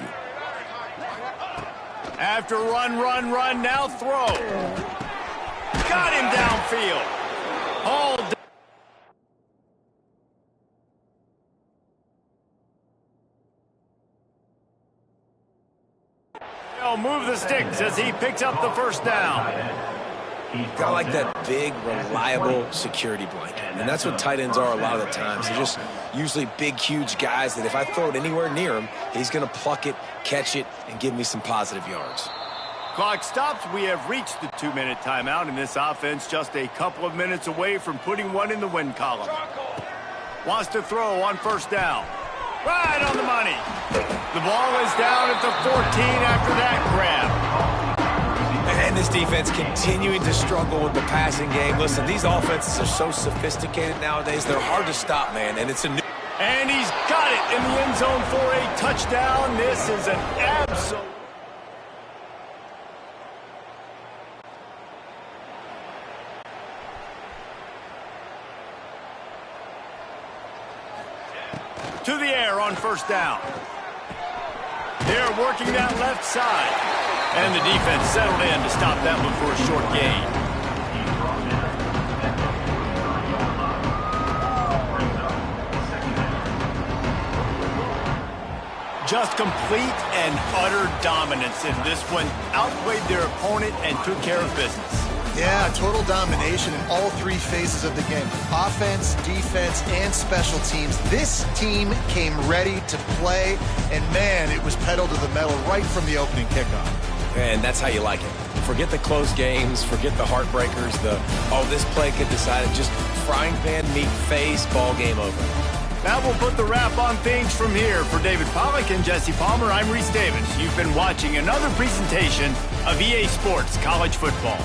After run, now throw. Got him downfield. All the sticks as he picks up the first down. Got like that big, reliable security blanket. And that's what tight ends are a lot of the times. They're just usually big, huge guys that if I throw it anywhere near him, he's going to pluck it, catch it, and give me some positive yards. Clock stops. We have reached the 2-minute timeout, and this offense just a couple of minutes away from putting one in the win column. Wants to throw on first down. Right on the money. The ball is down at the 14 after that grab. And this defense continuing to struggle with the passing game. Listen, these offenses are so sophisticated nowadays. They're hard to stop, man. And it's a new... And he's got it in the end zone for a touchdown. This is an absolute... To the air on first down. They're working that left side. And the defense settled in to stop that one for a short gain. Just complete and utter dominance in this one. Outplayed their opponent and took care of business. Yeah, total domination in all three phases of the game. Offense, defense, and special teams. This team came ready to play, and man, it was pedal to the metal right from the opening kickoff. And that's how you like it. Forget the close games, forget the heartbreakers, this play could decide it. Just frying pan, meat, face, ball game over. That will put the wrap on things from here. For David Pollack and Jesse Palmer, I'm Reese Davis. You've been watching another presentation of EA Sports College Football.